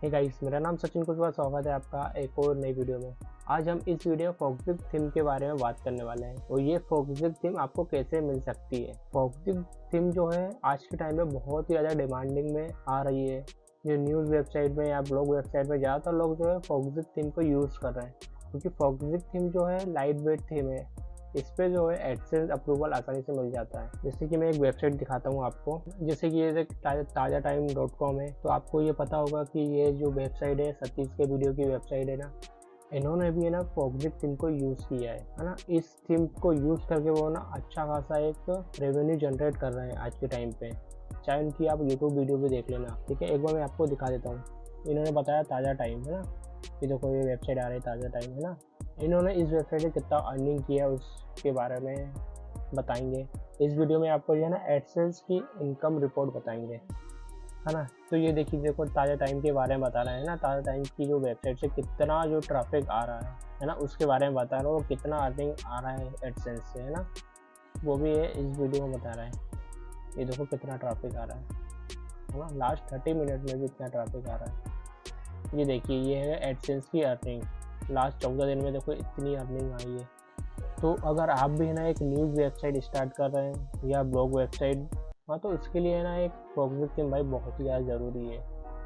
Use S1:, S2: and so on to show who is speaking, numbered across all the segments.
S1: Hey guys, मेरा नाम सचिन कुशवाहा। स्वागत है आपका एक और नई वीडियो में। आज हम इस वीडियो में फोकजिप थीम के बारे में बात करने वाले हैं और ये फोकजिप थीम आपको कैसे मिल सकती है। फोकजिप थीम जो है आज के टाइम में बहुत ही ज़्यादा डिमांडिंग में आ रही है। जो न्यूज़ वेबसाइट में या ब्लॉग वेबसाइट में ज़्यादातर लोग जो है फोकजिप थीम को यूज़ कर रहे हैं, क्योंकि फोकजिप थीम जो है लाइट वेट थीम है। इस पे जो है एडसेंस अप्रूवल आसानी से मिल जाता है। जैसे कि मैं एक वेबसाइट दिखाता हूँ आपको, जैसे कि ये ताज़ाटाइम.com है। तो आपको ये पता होगा कि ये जो वेबसाइट है सतीश के वीडियो की वेबसाइट है ना, इन्होंने भी है ना फोकजिप थीम को यूज़ किया है ना। इस थीम को यूज़ करके वो ना अच्छा खासा एक रेवेन्यू जनरेट कर रहे हैं आज के टाइम पे। चाहे उनकी आप यूट्यूब वीडियो भी देख लेना, ठीक है। एक बार मैं आपको दिखा देता हूँ। इन्होंने बताया ताज़ा टाइम है ना, कि देखो ये वेबसाइट आ रही है ताज़ा टाइम है ना। इन्होंने इस वेबसाइट से कितना अर्निंग किया उसके बारे में बताएंगे। इस वीडियो में आपको जो है ना एडसेंस की इनकम रिपोर्ट बताएंगे, है ना। तो ये देखिए, देखो ताज़ा टाइम के बारे में बता रहे हैं ना। ताज़ा टाइम की जो वेबसाइट से कितना जो ट्रैफिक आ रहा है ना, उसके बारे में बता रहा हूँ। कितना अर्निंग आ रहा है एडसेंस से, है ना, वो भी है इस वीडियो में बता रहा है। ये देखो कितना ट्रैफिक आ रहा है ना। लास्ट 30 मिनट में भी इतना ट्रैफिक आ रहा है। ये देखिए, ये है एडसेंस की अर्निंग। लास्ट 14 दिन में देखो इतनी अर्निंग आई है। तो अगर आप भी है ना एक न्यूज़ वेबसाइट स्टार्ट कर रहे हैं या ब्लॉग वेबसाइट, हाँ, तो इसके लिए है ना एक फोकजिप थीम भाई बहुत ही ज़्यादा ज़रूरी है।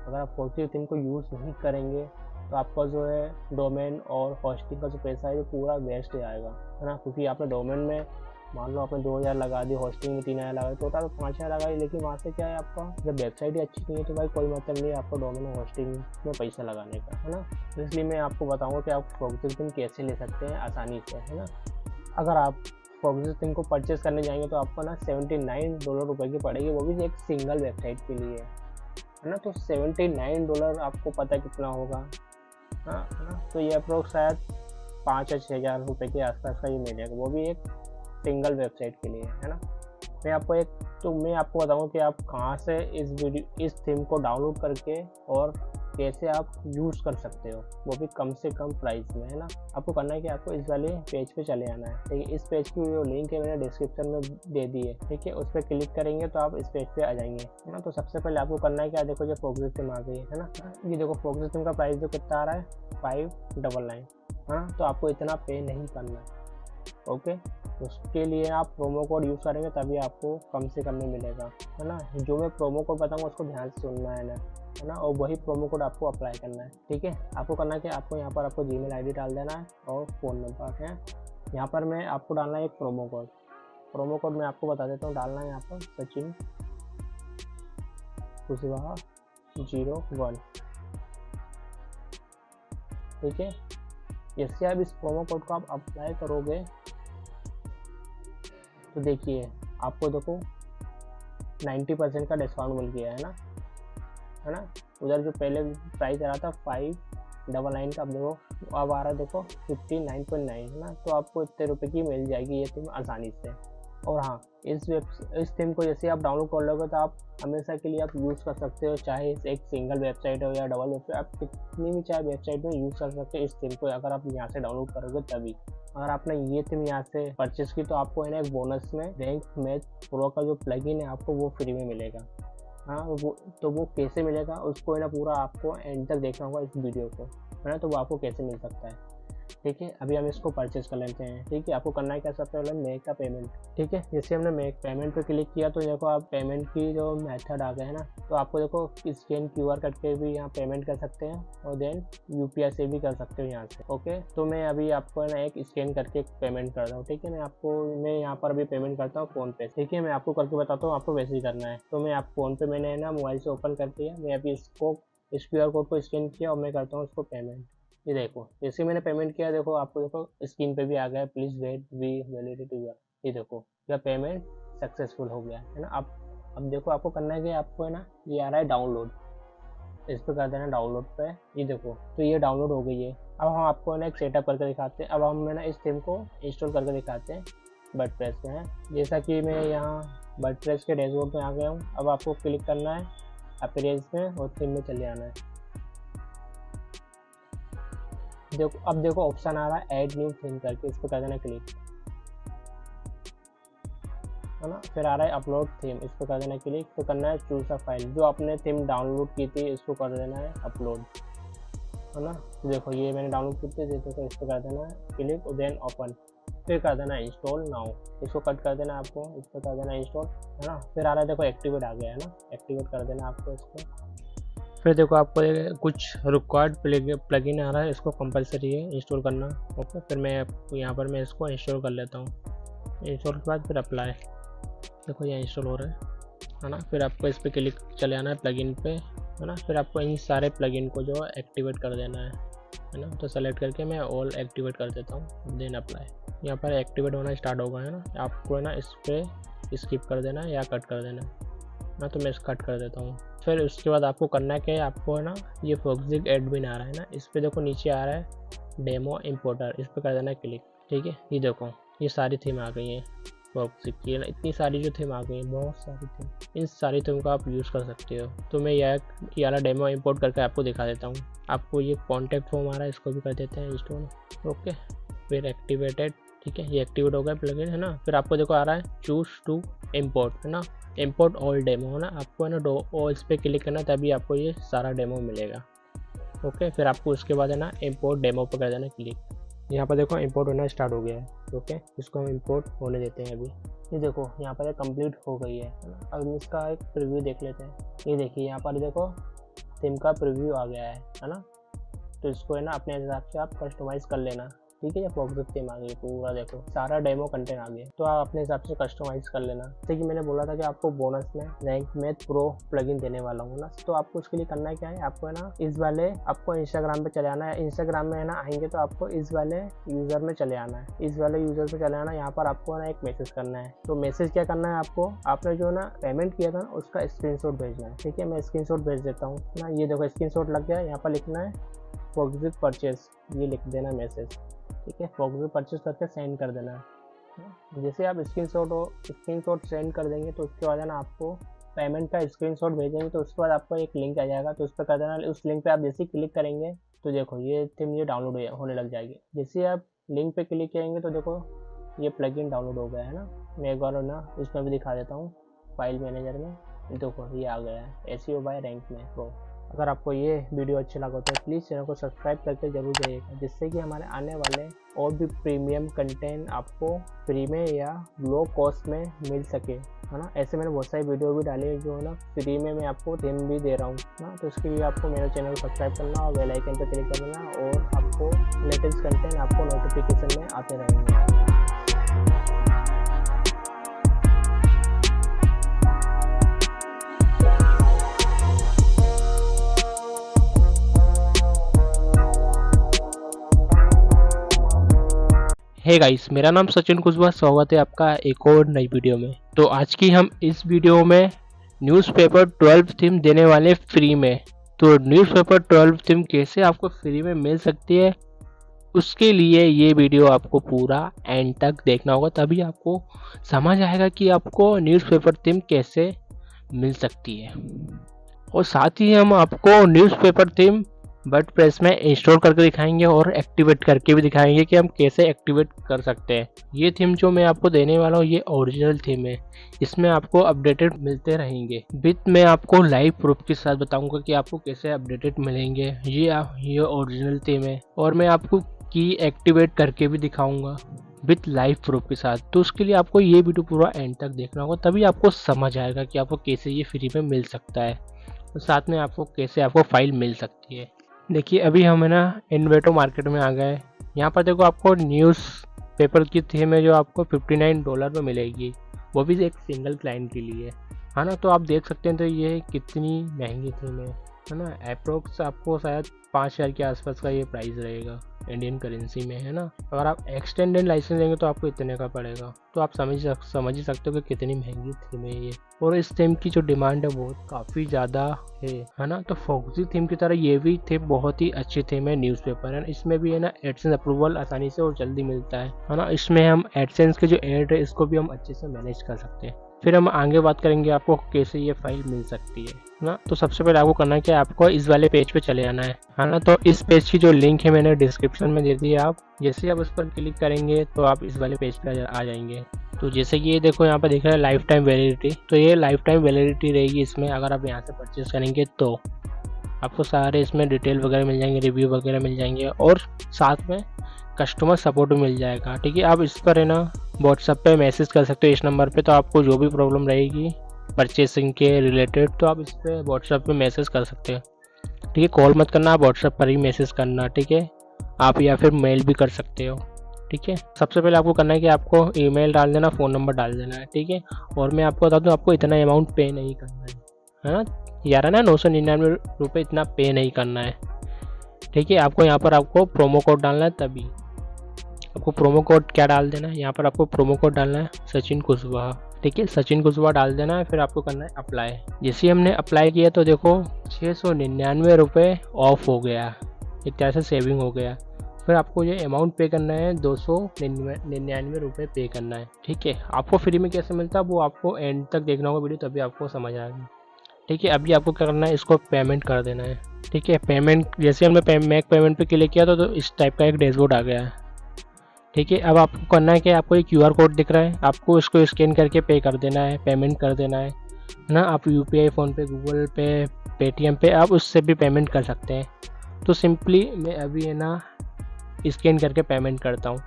S1: अगर आप फोकजिप थीम को यूज़ नहीं करेंगे तो आपका जो है डोमेन और होस्टिंग का जो पैसा है वो पूरा वेस्ट जाएगा, है ना। क्योंकि आपने डोमेन में मान लो आपने 2000 लगा दी, होस्टिंग में 3000 लगा दी, टोटल 5000 लगाई, लेकिन वहाँ से क्या है आपका जब वेबसाइट ही अच्छी नहीं है तो भाई कोई मतलब नहीं है आपको डोमेन और होस्टिंग में पैसा लगाने का, है ना। तो इसलिए मैं आपको बताऊँगा कि आप फोकजिप थीम कैसे ले सकते हैं आसानी से, है ना। अगर आप फोकजिप थीम को परचेस करने जाएंगे तो आपको ना $79 की पड़ेगी, वो भी एक सिंगल वेबसाइट के लिए, है ना। तो $79 आपको पता कितना होगा, हाँ, है ना। तो ये अप्रोक्स शायद 5 या 6 हज़ार रुपये के आसपास का ही मिलेगा, वो भी एक सिंगल वेबसाइट के लिए, है ना। मैं आपको बताऊंगा कि आप कहाँ से इस थीम को डाउनलोड करके और कैसे आप यूज़ कर सकते हो, वो भी कम से कम प्राइस में, है ना। आपको करना है कि आपको इस वाले पेज पे चले आना है, ठीक है। इस पेज की जो लिंक है मैंने डिस्क्रिप्शन में दे दी है, ठीक है। उस पर क्लिक करेंगे तो आप इस पेज पे आ जाएंगे, है ना। तो सबसे पहले आपको करना है क्या, देखो जो फोकजिप थीम आ गई है ना। ये देखो फोकजिप थीम का प्राइस जो कितना आ रहा है 599, हाँ। तो आपको इतना पे नहीं करना है, ओके। उसके लिए आप प्रोमो कोड यूज़ करेंगे तभी आपको कम से कम में मिलेगा, है ना। जो मैं प्रोमो कोड बताऊंगा उसको ध्यान से सुनना है ना, और वही प्रोमो कोड आपको अप्लाई करना है, ठीक है। आपको करना है कि आपको यहाँ पर आपको जीमेल आईडी डाल देना है और फ़ोन नंबर है। यहाँ पर मैं आपको डालना है एक प्रोमो कोड मैं आपको बता देता हूँ। डालना है यहाँ पर सचिन कुशवाहा 01, ठीक है। जैसे आप इस प्रोमो कोड को आप अप्लाई करोगे तो देखिए आपको देखो 90% का डिस्काउंट मिल गया, है ना। उधर जो पहले प्राइस आ रहा था 599 का, अब देखो अब आ रहा है देखो 59.9, है ना। तो आपको इतने रुपए की मिल जाएगी ये थीम आसानी से। और हाँ, इस थीम को जैसे आप डाउनलोड कर लोगे तो आप हमेशा के लिए आप यूज़ कर सकते हो, चाहे एक सिंगल वेबसाइट हो या डबल वेबसाइट, आप कितनी भी चाहे वेबसाइट में यूज़ कर सकते हो इस थीम को, अगर आप यहाँ से डाउनलोड करोगे तभी। अगर आपने ये थीम यहाँ से परचेस की तो आपको है ना एक बोनस में रैंक मैच प्रो का जो प्लगइन है आपको वो फ्री में मिलेगा, हाँ। वो कैसे मिलेगा उसको है ना पूरा आपको एंड तक देखना होगा इस वीडियो को, है ना। तो वो आपको कैसे मिल सकता है, ठीक है। अभी हम इसको परचेस कर लेते हैं, ठीक है। आपको करना है क्या, सबसे पहले मेक का पेमेंट, ठीक है। जैसे हमने मेक पेमेंट पे क्लिक किया तो देखो आप पेमेंट की जो मेथड आ गए है ना, तो आपको देखो स्कैन QR करके भी यहाँ पेमेंट कर सकते हैं और देन UPI से भी कर सकते हो यहाँ से, ओके। तो मैं अभी आपको है ना एक स्कैन करके पेमेंट कर रहा हूँ, ठीक है। मैं यहाँ पर अभी पेमेंट करता हूँ फ़ोन पे, ठीक है। मैं आपको करके बताता हूँ आपको वैसे ही करना है। तो मैं आप फ़ोन पे मैंने है ना मोबाइल से ओपन कर दिया, मैं अभी इस QR कोड को स्कैन किया और मैं करता हूँ इसको पेमेंट। ये देखो जैसे मैंने पेमेंट किया, देखो आपको देखो स्क्रीन पे भी आ गया प्लीज़ वेट वी वैलिडिटी हुआ। ये देखो या पेमेंट सक्सेसफुल हो गया, है ना। अब देखो आपको करना है कि आपको है ना ये आ रहा है डाउनलोड, इस पर कर देना डाउनलोड पे। ये देखो तो ये डाउनलोड हो गई है। अब हम आपको है ना एक सेटअप करके दिखाते हैं। अब हम है ना इस थीम को इंस्टॉल करके दिखाते हैं वर्डप्रेस में, जैसा कि मैं यहाँ वर्डप्रेस के डैशबोर्ड में आ गया हूँ। अब आपको क्लिक करना है अपीयरेंस में और थीम में चले आना है। देखो अब देखो ऑप्शन आ रहा है ऐड न्यू थीम करके, इस पर कर देना क्लिक। है ना। फिर आ रहा है अपलोड थीम, इस पर कर देना क्लिक, फिर करना है चूज अ फाइल, जो आपने थीम डाउनलोड की थी इसको कर देना है अपलोड, है ना। देखो ये मैंने डाउनलोड की थी, देखो इस पर कर देना है क्लिक, देन ओपन, फिर कर देना इंस्टॉल नाउ, इसको कट कर देना आपको, इस पर कर देना इंस्टॉल, है ना। फिर आ रहा है देखो एक्टिवेट आ गया है ना, एक्टिवेट कर देना आपको इसको। फिर देखो आपको कुछ रिक्वायर्ड प्लगइन आ रहा है, इसको कंपलसरी है इंस्टॉल करना। ओके, फिर मैं यहाँ पर मैं इसको इंस्टॉल कर लेता हूँ। इंस्टॉल के बाद फिर अप्लाई, देखो ये इंस्टॉल हो रहा है ना। फिर आपको इस पर क्लिक चले आना है प्लगइन पे, है ना। फिर आपको इन सारे प्लगइन को जो एक्टिवेट कर देना है ना। तो सेलेक्ट करके मैं ऑल एक्टिवेट कर देता हूँ, देन अप्लाई। यहाँ पर एक्टिवेट होना स्टार्ट होगा, है ना। आपको है ना इस पर स्किप कर देना है या कट कर देना है ना। तो मैं कट कर देता हूँ। फिर उसके बाद आपको करना क्या है, आपको है ना ये फोक्जिक एडमिन आ रहा है ना, इस पर देखो नीचे आ रहा है डेमो इम्पोर्टर, इस पर कर देना क्लिक। ठीक है, ये देखो ये सारी थीम आ गई हैं फोक्जिक की, इतनी सारी जो थीम आ गई हैं, बहुत सारी थीम। इन सारी थीम को आप यूज़ कर सकते हो। तो मैं ये वाला डेमो इंपोर्ट करके आपको दिखा देता हूँ। आपको ये कॉन्टैक्ट फॉर्म आ रहा है, इसको भी कर देते हैं इंस्टॉल। ओके, फिर एक्टिवेटेड, ठीक है, ये एक्टिवेट हो गया प्लगइन, है ना। फिर आपको देखो आ रहा है चूज टू इम्पोर्ट, है ना, इम्पोर्ट ऑल डेमो, है ना। आपको है ना और इस पर क्लिक करना, तभी आपको ये सारा डेमो मिलेगा। ओके, फिर आपको उसके बाद है ना इम्पोर्ट डेमो पर कर देना क्लिक। यहाँ पर देखो इंपोर्ट होना स्टार्ट हो गया है। ओके, इसको हम इंपोर्ट होने देते हैं अभी। ये देखो यहाँ पर कंप्लीट हो गई है ना। अब इसका एक प्रीव्यू देख लेते हैं। ये देखिए यहाँ पर देखो थीम का प्रीव्यू आ गया है ना। तो इसको है ना अपने हिसाब से आप कस्टमाइज कर लेना। ठीक है, ये फोक्जिक थीम आ गई, पूरा देखो सारा डेमो कंटेंट आ गया। तो आप अपने हिसाब से कस्टमाइज कर लेना। जैसे कि मैंने बोला था कि आपको बोनस में रैंक मैथ प्रो प्लगइन देने वाला हूँ ना। तो आपको उसके लिए करना क्या है, आपको है ना इस वाले आपको इंस्टाग्राम पे चले आना है। इंस्टाग्राम में है ना आएंगे तो आपको इस वाले यूजर में चले आना है, इस वाले यूजर पे चले आना। यहाँ पर आपको है ना एक मैसेज करना है। तो मैसेज क्या करना है, आपको आपने जो ना पेमेंट किया था उसका स्क्रीनशॉट भेजना है। ठीक है, मैं स्क्रीनशॉट भेज देता हूँ ना। ये देखो स्क्रीनशॉट लग गया। यहाँ पर लिखना है फोक्जिक परचेज, ये लिख देना मैसेज। ठीक है, फोक्जिक परचेज करके सेंड कर देना है। जैसे आप स्क्रीनशॉट सेंड कर देंगे तो उसके बाद है ना आपको पेमेंट का स्क्रीनशॉट भेजेंगे तो उसके बाद आपको एक लिंक आ जाएगा। तो उस पर कर देना। उस लिंक पे आप जैसे ही क्लिक करेंगे तो देखो ये थीम ये डाउनलोड होने लग जाएगी। जैसे आप लिंक पे क्लिक करेंगे तो देखो ये प्लगइन डाउनलोड हो गया है ना। मैं एक बार ना इसमें भी दिखा देता हूँ, फाइल मैनेजर में देखो ये आ गया है SEO बाय रैंक में प्रो। अगर आपको ये वीडियो अच्छा लगा तो प्लीज़ चैनल को सब्सक्राइब करके जरूर जाइएगा, जिससे कि हमारे आने वाले और भी प्रीमियम कंटेंट आपको फ्री में या लो कॉस्ट में मिल सके, है ना। ऐसे मैंने बहुत सारी वीडियो भी डाली है जो है ना फ्री में मैं आपको थीम भी दे रहा हूँ ना। तो इसके लिए आपको मेरे चैनल को सब्सक्राइब करना और बेल आइकन पर क्लिक करना, और आपको लेटेस्ट कंटेंट आपको नोटिफिकेशन में आते रहेंगे।
S2: हे गाइस, मेरा नाम सचिन कुशवाहा, स्वागत है आपका एक और नई वीडियो में। तो आज की हम इस वीडियो में न्यूज़पेपर 12 थीम देने वाले फ्री में। तो न्यूज़पेपर 12 थीम कैसे आपको फ्री में मिल सकती है, उसके लिए ये वीडियो आपको पूरा एंड तक देखना होगा, तभी आपको समझ आएगा कि आपको न्यूज़पेपर थीम कैसे मिल सकती है। और साथ ही हम आपको न्यूज़पेपर थीम वर्डप्रेस में इंस्टॉल करके दिखाएंगे और एक्टिवेट करके भी दिखाएंगे कि हम कैसे एक्टिवेट कर सकते हैं। ये थीम जो मैं आपको देने वाला हूँ ये ओरिजिनल थीम है, इसमें आपको अपडेटेड मिलते रहेंगे। विथ मैं आपको लाइव प्रूफ के साथ बताऊंगा कि आपको कैसे अपडेटेड मिलेंगे। ये ओरिजिनल थीम है और मैं आपको की एक्टिवेट करके भी दिखाऊंगा विथ लाइव प्रूफ के साथ। तो उसके लिए आपको ये वीडियो पूरा एंड तक देखना होगा, तभी आपको समझ आएगा कि आपको कैसे ये फ्री में मिल सकता है और साथ में आपको कैसे आपको फाइल मिल सकती है। देखिए अभी हम है ना इन्वेटो मार्केट में आ गए। यहाँ पर देखो आपको न्यूज़ पेपर की थीम है जो आपको $59 में मिलेगी, वो भी एक सिंगल क्लाइंट के लिए, है ना। तो आप देख सकते हैं तो ये कितनी महंगी थीम है ना। अप्रोक्स आपको शायद 5,000 के आसपास का ये प्राइस रहेगा इंडियन करेंसी में, है ना। अगर आप एक्सटेंडेड लाइसेंस लेंगे तो आपको इतने का पड़ेगा। तो आप समझ ही सकते हो कि कितनी महंगी थीम है ये, और इस थीम की जो डिमांड है वो काफ़ी ज़्यादा है ना। तो फोक्जिक थीम की तरह ये भी थीम बहुत ही अच्छी थीम है न्यूज़पेपर, है ना। इसमें भी है ना एडसेंस अप्रूवल आसानी से और जल्दी मिलता है ना। इसमें हम एडसेंस के जो एड है इसको भी हम अच्छे से मैनेज कर सकते हैं। फिर हम आगे बात करेंगे आपको कैसे ये फाइल मिल सकती है ना। तो सबसे पहले आपको करना है कि आपको इस वाले पेज पे चले आना है ना। तो इस पेज की जो लिंक है मैंने डिस्क्रिप्शन में दे दी है। आप जैसे आप उस पर क्लिक करेंगे तो आप इस वाले पेज पे आ जाएंगे। तो जैसे कि ये देखो यहाँ पर दिख रहा है लाइफ टाइम वैलिडिटी, तो ये लाइफ टाइम वैलिडिटी रहेगी इसमें। अगर आप यहाँ से परचेज़ करेंगे तो आपको सारे इसमें डिटेल वगैरह मिल जाएंगे, रिव्यू वगैरह मिल जाएंगे और साथ में कस्टमर सपोर्ट भी मिल जाएगा। ठीक है, आप इस पर है ना व्हाट्सएप पे मैसेज कर सकते हो इस नंबर पे। तो आपको जो भी प्रॉब्लम रहेगी परचेसिंग के रिलेटेड तो आप इस पर व्हाट्सएप पे मैसेज कर सकते हो। ठीक है, कॉल मत करना, आप व्हाट्सएप पर ही मैसेज करना। ठीक है, आप या फिर मेल भी कर सकते हो। ठीक है, सबसे पहले आपको करना है कि आपको ईमेल डाल देना, फ़ोन नंबर डाल देना है। ठीक है, और मैं आपको बता दूँ आपको इतना अमाउंट पे नहीं करना है ना, 999 रुपये इतना पे नहीं करना है। ठीक है, आपको यहाँ पर आपको प्रोमो कोड डालना है, तभी आपको प्रोमो कोड क्या डाल देना है, यहाँ पर आपको प्रोमो कोड डालना है सचिन कुशवाहा। ठीक है, सचिन कुशवाहा डाल देना है, फिर आपको करना है अप्लाई। जैसे हमने अप्लाई किया तो देखो 699 रुपये ऑफ हो गया, एक तरह से सेविंग हो गया। फिर आपको ये अमाउंट पे करना है 299 रुपये पे करना है। ठीक है, आपको फ्री में कैसे मिलता है वो आपको एंड तक देखना होगा वीडियो, तभी आपको समझ आएगा। ठीक है, अभी आपको क्या करना है, इसको पेमेंट कर देना है। ठीक है, पेमेंट जैसे हमने मेक पेमेंट पे क्लिक किया तो इस टाइप का एक डैशबोर्ड आ गया है। ठीक है, अब आपको करना है कि आपको ये QR कोड दिख रहा है, आपको इसको स्कैन करके पे कर देना है, पेमेंट कर देना है ना। आप UPI, फ़ोनपे, गूगल पे, पेटीएम पे आप उससे भी पेमेंट कर सकते हैं। तो सिंपली मैं अभी है ना स्कैन करके पेमेंट करता हूँ।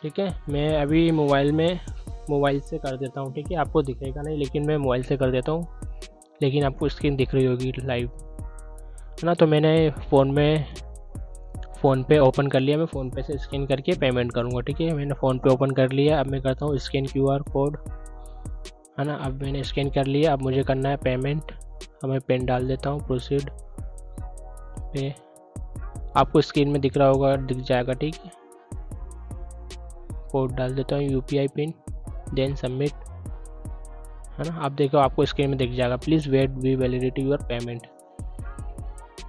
S2: ठीक है, मैं अभी मोबाइल से कर देता हूँ। ठीक है, आपको दिखेगा नहीं लेकिन मैं मोबाइल से कर देता हूँ, लेकिन आपको स्क्रीन दिख रही होगी लाइव, है ना। तो मैंने फ़ोन पे ओपन कर लिया, मैं फ़ोन पे से स्कैन करके पेमेंट करूँगा। ठीक है, मैंने फ़ोन पे ओपन कर लिया, अब मैं करता हूँ स्कैन QR कोड, है ना। अब मैंने स्कैन कर लिया, अब मुझे करना है पेमेंट। अब मैं पिन डाल देता हूँ, प्रोसीड पे, आपको स्क्रीन में दिख रहा होगा, दिख जाएगा। ठीक है, कोड डाल देता हूँ UPI पिन, देन सबमिट, है ना। आप देखो आपको स्क्रीन में दिख जाएगा, please wait we validity your payment.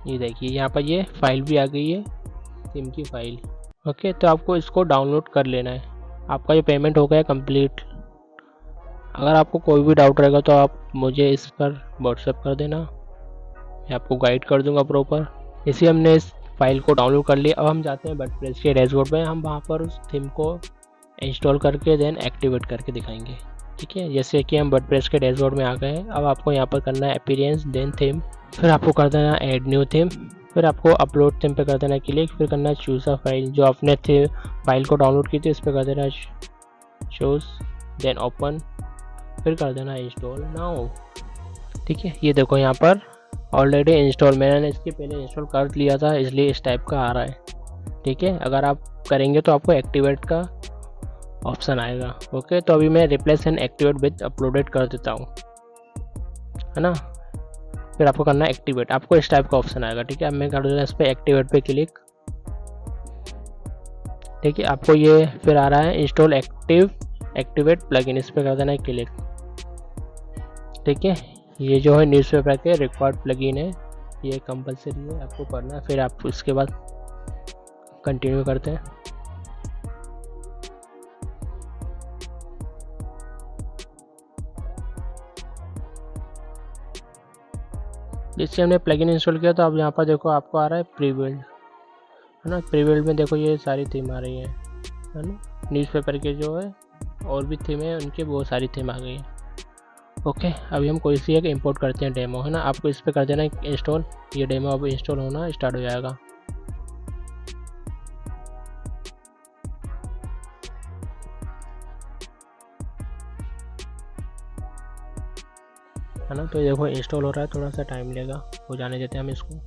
S2: ये देखिए यहाँ पर ये फाइल भी आ गई है, सिम की फाइल। ओके, तो आपको इसको डाउनलोड कर लेना है। आपका ये पेमेंट हो गया कंप्लीट। अगर आपको कोई भी डाउट रहेगा तो आप मुझे इस पर व्हाट्सएप कर देना, मैं आपको गाइड कर दूंगा प्रॉपर। इसी हमने इस फाइल को डाउनलोड कर लिया। अब हम जाते हैं वर्डप्रेस के डैशबोर्ड में, हम वहाँ पर उस थीम को इंस्टॉल करके देन एक्टिवेट करके दिखाएंगे। ठीक है, जैसे कि हम वर्डप्रेस के डैशबोर्ड में आ गए हैं। अब आपको यहाँ पर करना है अपीयरेंस, देन थीम, फिर आपको कर देना ऐड न्यू थीम, फिर आपको अपलोड थीम पे कर देना क्लिक, फिर करना है चूज़ अ फाइल। जो आपने फाइल को डाउनलोड की थी इस पर कर देना चूज़, देन ओपन, फिर कर देना इंस्टॉल नाउ। ठीक है, ये देखो यहाँ पर ऑलरेडी इंस्टॉल, मैंने इसके पहले इंस्टॉल कर लिया था इसलिए इस टाइप का आ रहा है। ठीक है, अगर आप करेंगे तो आपको एक्टिवेट का ऑप्शन आएगा। ओके, तो अभी मैं replace and activate with uploaded कर देता हूँ, है ना। फिर आपको करना है एक्टिवेट, आपको इस टाइप का ऑप्शन आएगा। ठीक है, अब मैं कर देता हूँ इस पर एक्टिवेट पे क्लिक। ठीक है, आपको ये फिर आ रहा है इंस्टॉल एक्टिवेट प्लगइन, इस पर कर देना है क्लिक। ठीक है, ये जो है न्यूज़पेपर के रिक्वायर्ड प्लगइन है, ये कंपलसरी है, आपको करना है। फिर आप उसके बाद कंटिन्यू करते हैं। जिससे हमने प्लगइन इंस्टॉल किया तो अब यहाँ पर देखो आपको आ रहा है प्री बिल्ड, है ना। प्री बिल्ड में देखो ये सारी थीम आ रही है ना। न्यूज़पेपर के जो है और भी थीम है उनकी बहुत सारी थीम आ गई है। ओके, अभी हम कोई सी एक इंपोर्ट करते हैं डेमो, है ना। आपको इस पर कर देना इंस्टॉल, ये डेमो अब इंस्टॉल होना स्टार्ट हो जाएगा। है ना, तो देखो इंस्टॉल हो रहा है, थोड़ा सा टाइम लेगा, हो जाने देते हैं हम इसको।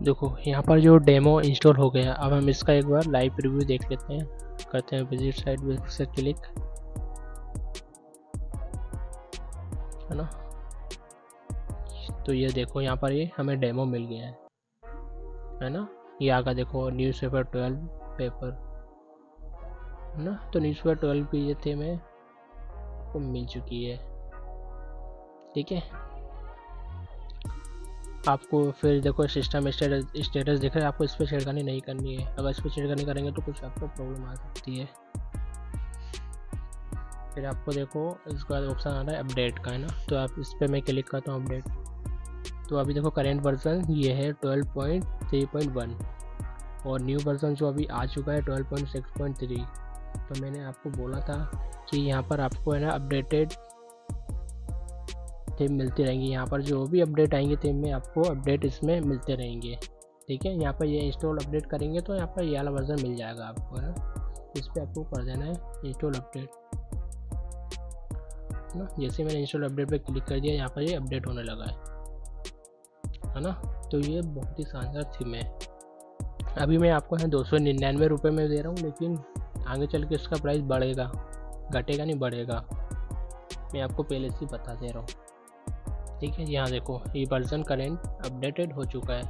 S2: देखो यहाँ पर जो डेमो इंस्टॉल हो गया, अब हम इसका एक बार लाइव रिव्यू देख लेते हैं। करते हैं विजिट साइट से क्लिक, है ना। तो ये देखो यहाँ पर ये हमें डेमो मिल गया है ना। ये आगा देखो न्यूज़पेपर 12 पेपर, है ना। तो न्यूज़पेपर 12 की ये थीम है आपको मिल चुकी है, ठीक है। आपको फिर देखो सिस्टम स्टेटस दिख रहा है, आपको इस पर छेड़खानी नहीं करनी है। अगर इस पर छेड़खानी करेंगे तो कुछ आपको प्रॉब्लम आ सकती है। फिर आपको देखो इसके बाद ऑप्शन आ रहा है अपडेट का, है ना। तो आप इस पर मैं क्लिक करता हूँ अपडेट। तो अभी देखो करेंट वर्जन ये है 12.3.1 और न्यू वर्जन जो अभी आ चुका है 12.6.3। तो मैंने आपको बोला था कि यहाँ पर आपको है ना अपडेटेड थीम मिलती रहेंगी। यहाँ पर जो भी अपडेट आएंगे थीम में आपको अपडेट इसमें मिलते रहेंगे, ठीक है। यहाँ पर ये इंस्टॉल अपडेट करेंगे तो यहाँ पर ये वाला वर्जन मिल जाएगा आपको, है ना। इस पर आपको कर देना है इंस्टॉल अपडेट, है ना। जैसे मैंने इंस्टॉल अपडेट पे क्लिक कर दिया, यहाँ पर ये अपडेट होने लगा है ना। तो ये बहुत ही शानदार थीम है। अभी मैं आपको है 299 रुपये में दे रहा हूँ, लेकिन आगे चल के इसका प्राइस बढ़ेगा, घटेगा नहीं बढ़ेगा, मैं आपको पहले से बता दे रहा हूँ, ठीक है। यहाँ देखो ये वर्जन करेंट अपडेटेड हो चुका है।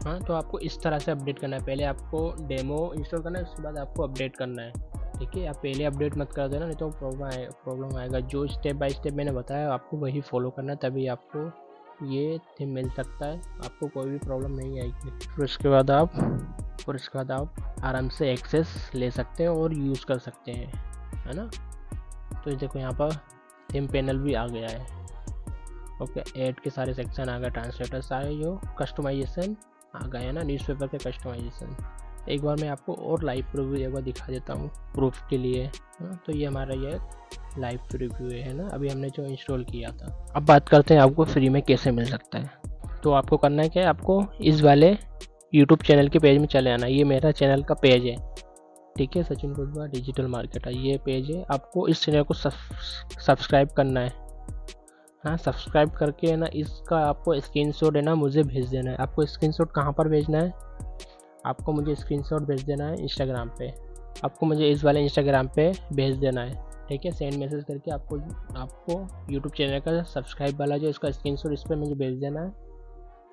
S2: हाँ, तो आपको इस तरह से अपडेट करना है। पहले आपको डेमो इंस्टॉल करना है, उसके बाद आपको अपडेट करना है, ठीक है। आप पहले अपडेट मत कर देना, नहीं तो प्रॉब्लम आएगा। जो स्टेप बाय स्टेप मैंने बताया आपको वही फॉलो करना है, तभी आपको ये थीम मिल सकता है, आपको कोई भी प्रॉब्लम नहीं आएगी। फिर उसके बाद आप आराम से एक्सेस ले सकते हैं और यूज़ कर सकते हैं, है ना। तो देखो यहाँ पर थीम पैनल भी आ गया है, ओके। ऐड के सारे सेक्शन आ गए, ट्रांसलेटर सारे जो कस्टमाइजेशन आ गए हैं ना, न्यूज़पेपर के कस्टमाइजेशन। एक बार मैं आपको और लाइव प्रीव्यू एक बार दिखा देता हूँ प्रूफ के लिए, तो ये हमारा ये लाइव प्रीव्यू है ना, अभी हमने जो इंस्टॉल किया था। अब बात करते हैं आपको फ्री में कैसे मिल सकता है। तो आपको करना है क्या है, आपको इस वाले यूट्यूब चैनल के पेज में चले आना। ये मेरा चैनल का पेज है, ठीक है, सचिन कुशवाहा डिजिटल मार्केटर, ये पेज है। आपको इस चैनल को सब्सक्राइब करना है, हाँ। सब्सक्राइब करके है ना इसका आपको स्क्रीनशॉट है ना मुझे भेज देना है। आपको स्क्रीनशॉट कहाँ पर भेजना है, आपको मुझे स्क्रीनशॉट भेज देना है इंस्टाग्राम पे। आपको मुझे इस वाले इंस्टाग्राम पे भेज देना है, ठीक है। सेंड मैसेज करके आपको यूट्यूब चैनल का सब्सक्राइब वाला जो इसका स्क्रीनशॉट इस पर मुझे भेज देना है,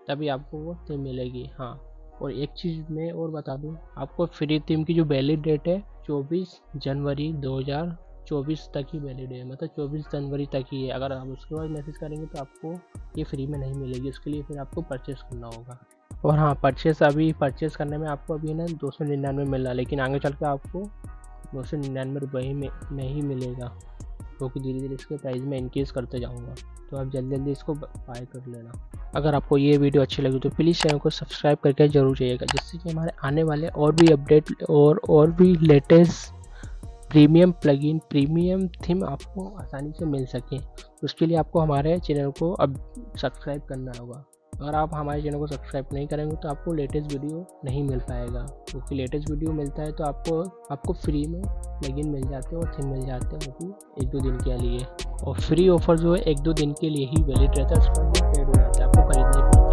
S2: तभी आपको वो थीम मिलेगी, हाँ। और एक चीज़ मैं और बता दूँ, आपको फ्री थीम की जो वैलिड डेट है 24 जनवरी 2024 तक ही वैलिड है, मतलब 24 जनवरी तक ही है। अगर आप उसके बाद मैसेज करेंगे तो आपको ये फ्री में नहीं मिलेगी, उसके लिए फिर आपको परचेस करना होगा। और हाँ, परचेस करने में आपको अभी ना 299 मिल रहा है, लेकिन आगे चल के आपको 299 रुपये में ही मिलेगा, क्योंकि धीरे धीरे इसके प्राइस में इंक्रीज़ करते जाऊँगा। तो आप जल्दी इसको बाय कर लेना। अगर आपको ये वीडियो अच्छी लगी तो प्लीज़ चैनल को सब्सक्राइब करके ज़रूर जाइएगा, जिससे कि हमारे आने वाले और भी अपडेट और भी latest premium plugin, premium theme आपको आसानी से मिल सके। उसके लिए आपको हमारे चैनल को अब सब्सक्राइब करना होगा। अगर आप हमारे चैनल को सब्सक्राइब नहीं करेंगे तो आपको लेटेस्ट वीडियो नहीं मिल पाएगा, क्योंकि लेटेस्ट वीडियो मिलता है तो आपको फ्री में प्लगइन मिल जाते हैं और थीम मिल जाते हैं, वो भी 1-2 दिन के लिए। और फ्री ऑफर जो है 1-2 दिन के लिए ही वैलिड रहता है, उसके बाद वो पेड हो जाता है, आपको खरीदना ही पड़ता है।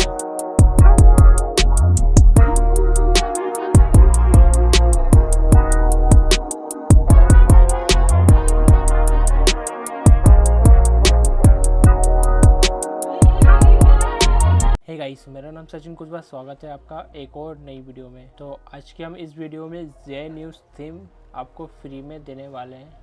S2: हे गाइस, मेरा नाम सचिन कुशवाहा, स्वागत है आपका एक और नई वीडियो में। तो आज के हम इस वीडियो में जे न्यूज़ थीम आपको फ्री में देने वाले हैं।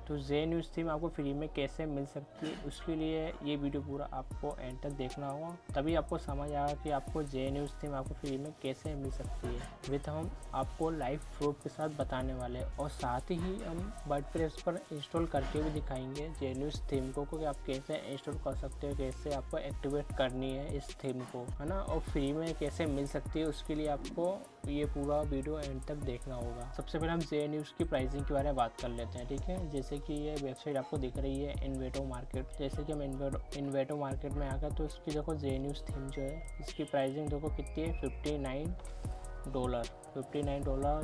S2: तो जे न्यूज़ थीम आपको फ्री में कैसे मिल सकती है, उसके लिए ये वीडियो पूरा आपको एंड तक देखना होगा, तभी आपको समझ आएगा कि आपको जे न्यूज़ थीम आपको फ्री में कैसे मिल सकती है। विथ हम आपको लाइव प्रूफ के साथ बताने वाले हैं, और साथ ही हम वर्डप्रेस पर इंस्टॉल करके भी दिखाएंगे जे न्यूज़ थीम को कि आप कैसे इंस्टॉल कर सकते हो, कैसे आपको एक्टिवेट करनी है इस थीम को, है ना, और फ्री में कैसे मिल सकती है। उसके लिए आपको ये पूरा वीडियो एंड तक देखना होगा। सबसे पहले हम जे न्यूज़ की प्राइसिंग के बारे में बात कर लेते हैं, ठीक है। जैसे कि ये वेबसाइट आपको दिख रही है इन्वेटो मार्केट, जैसे कि हम इन्वेटो मार्केट में आ गए तो इसकी देखो जे न्यूज़ थीम जो है इसकी प्राइसिंग देखो कितनी है, $59।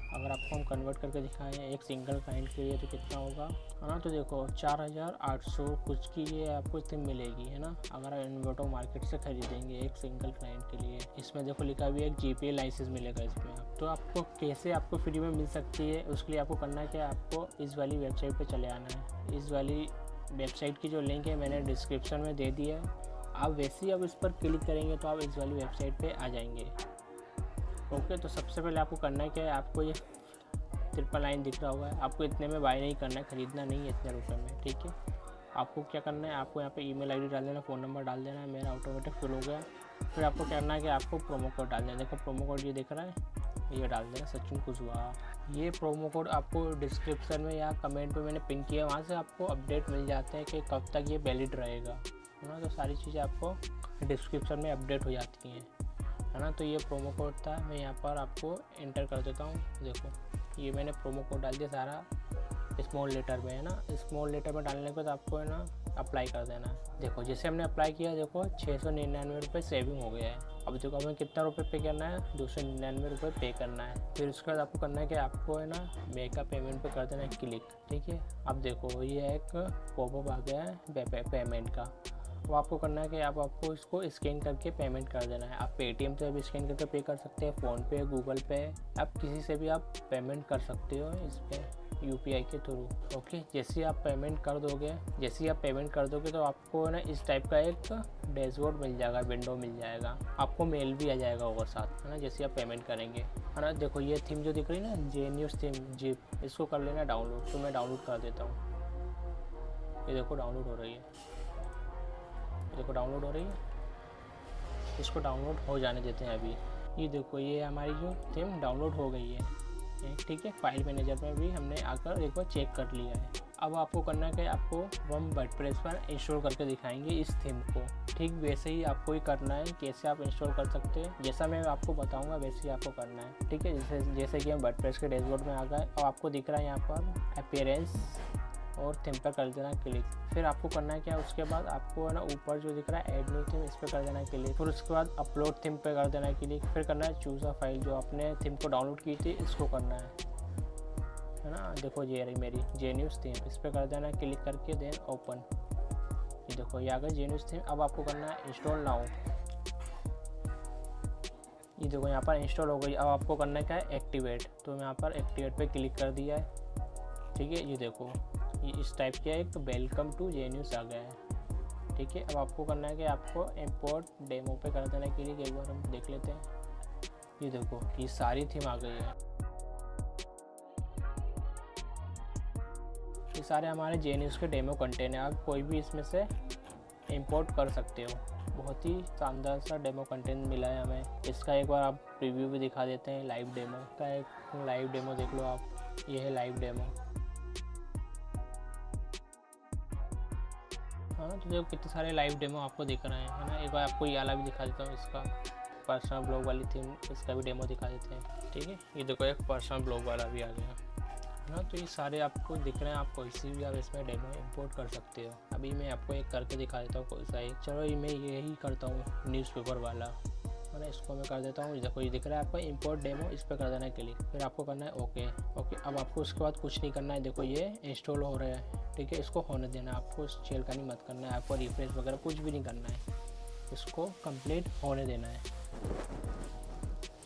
S2: अगर आपको हम कन्वर्ट करके दिखाएं एक सिंगल क्लाइंट के लिए तो कितना होगा, है ना। तो देखो 4800 कुछ की ये आपको थीम मिलेगी, है ना, अगर आप इन्वेटो मार्केट से खरीदेंगे एक सिंगल क्लाइंट के लिए। इसमें देखो लिखा भी है एक GPA लाइसेंस मिलेगा इसमें। तो आपको कैसे आपको फ्री में मिल सकती है, उसके लिए आपको करना है कि आपको इस वाली वेबसाइट पर चले आना है। इस वाली वेबसाइट की जो लिंक है मैंने डिस्क्रिप्शन में दे दी है, आप वैसे ही अब इस पर क्लिक करेंगे तो आप इस वाली वेबसाइट पे आ जाएंगे, ओके। तो सबसे पहले आपको करना है कि आपको ये
S1: 999 दिख रहा होगा, आपको इतने में बाय नहीं करना है, ख़रीदना नहीं है इतने रुपये में, ठीक है। आपको क्या करना है, आपको यहाँ पे ईमेल आईडी डाल देना, फ़ोन नंबर डाल देना है, मेरा ऑटोमेटिक फिल हो गया। फिर आपको करना है कि आपको प्रोमो कोड डाल देना, देखो प्रोमो कोड ये दिख रहा है, ये डाल देना सचिन कुशवाहा। ये प्रोमो कोड आपको डिस्क्रिप्शन में या कमेंट में मैंने पिन किया, वहाँ से आपको अपडेट मिल जाते हैं कि कब तक ये वैलिड रहेगा, है ना। तो सारी चीज़ें आपको डिस्क्रिप्शन में अपडेट हो जाती हैं, है ना। तो ये प्रोमो कोड था, मैं यहाँ पर आपको एंटर कर देता हूँ। देखो ये मैंने प्रोमो कोड डाल दिया, सारा स्मॉल लेटर में, है ना। स्मॉल लेटर में डालने के बाद आपको, है ना, अप्लाई कर देना। देखो जैसे हमने अप्लाई किया, देखो 699 रुपये सेविंग हो गया है। अब देखो हमें कितना रुपये पे करना है, 299 रुपये पे करना है। फिर उसके बाद आपको करना है कि आपको, है ना, मेक पेमेंट पे कर देना है क्लिक, ठीक है। अब देखो ये एक पॉपअप आ गया है पेमेंट का। अब आपको करना है कि आपको इसको स्कैन करके पेमेंट कर देना है। आप पेटीएम से भी स्कैन करके पे कर सकते हैं, फ़ोनपे, गूगल पे, आप किसी से भी आप पेमेंट कर सकते हो इस पर यूपीआई के थ्रू। ओके, जैसे ही आप पेमेंट कर दोगे तो आपको, है ना, इस टाइप का एक डैशबोर्ड मिल जाएगा, विंडो मिल जाएगा, आपको मेल भी आ जाएगा और साथ, है ना, जैसे आप पेमेंट करेंगे, है ना। देखो ये थीम जो दिख रही है ना, जेन्यूज थीम जिप, इसको कर लेना डाउनलोड। तो मैं डाउनलोड कर देता हूँ। ये देखो डाउनलोड हो रही है, देखो डाउनलोड हो रही है। इसको डाउनलोड हो जाने देते हैं अभी। ये देखो ये हमारी जो थीम डाउनलोड हो गई है, ठीक है। फाइल मैनेजर में भी हमने आकर एक बार चेक कर लिया है। अब आपको करना है कि आपको हम वर्डप्रेस पर इंस्टॉल करके दिखाएंगे इस थीम को। ठीक वैसे ही आपको ही करना है, कैसे आप इंस्टॉल कर सकते हैं, जैसा मैं आपको बताऊंगा वैसे ही आपको करना है, ठीक है। जैसे कि हम वर्डप्रेस के डैशबोर्ड में आ गए और आपको दिख रहा है यहाँ पर अपीयरेंस और थीम पर कर देना क्लिक। फिर आपको करना है क्या, उसके बाद आपको, है ना, ऊपर जो दिख रहा है ऐड न्यू थीम, इस पर कर देना है क्लिक। फिर उसके बाद अपलोड थीम पे कर देना है क्लिक। फिर करना है चूज़ अ फाइल, जो आपने थीम को डाउनलोड की थी इसको करना है ना। देखो ये रही मेरी जेन्यूज थीम, इस पर कर देना है क्लिक करके, देन ओपन। ये देखो ये आ गई जेन्यूज थीम। अब आपको करना है इंस्टॉल नाउ। ये देखो यहाँ पर इंस्टॉल हो गई। अब आपको करना है क्या है, एक्टिवेट। तो मैं यहाँ पर एक्टिवेट पे क्लिक कर दिया है, ठीक है। ये देखो ये इस टाइप का एक वेलकम टू जेन्यूज आ गया है, ठीक है। अब आपको करना है कि आपको इंपोर्ट डेमो पे कर देना है क्लिक। एक बार हम देख लेते हैं। ये देखो ये सारी थीम आ गई है, ये सारे हमारे जेन्यूज के डेमो कंटेंट है। आप कोई भी इसमें से इंपोर्ट कर सकते हो। बहुत ही शानदार सा डेमो कंटेंट मिला है हमें। इसका एक बार आप रिव्यू भी दिखा देते हैं, लाइव डेमो का एक लाइव डेमो देख लो आप। ये है लाइव डेमो, हाँ। तो देखो कितने सारे लाइव डेमो आपको दिख रहे हैं, है ना। एक बार आपको ये वाला भी दिखा देता हूँ, इसका पर्सनल ब्लॉग वाली थीम, इसका भी डेमो दिखा देते हैं, ठीक है। ये देखो एक पर्सनल ब्लॉग वाला भी आ गया, है ना। तो ये सारे आपको दिख रहे हैं, आप कोई सी भी आप इसमें डेमो इंपोर्ट कर सकते हो। अभी मैं आपको एक करके दिखा देता हूँ कोई सा एक। चलो ये मैं यही करता हूँ, न्यूज़पेपर वाला, है ना। इसको मैं कर देता हूँ। देखो ये दिख रहा है आपको इंपोर्ट डेमो, इस पर कर देना है क्लिक। फिर आपको करना है ओके। अब आपको उसके बाद कुछ नहीं करना है। देखो ये इंस्टॉल हो रहा है, ठीक है। इसको होने देना, आपको छेड़खानी मत करना है, आपको रिफ्रेश वगैरह कुछ भी नहीं करना है, इसको कंप्लीट होने देना है,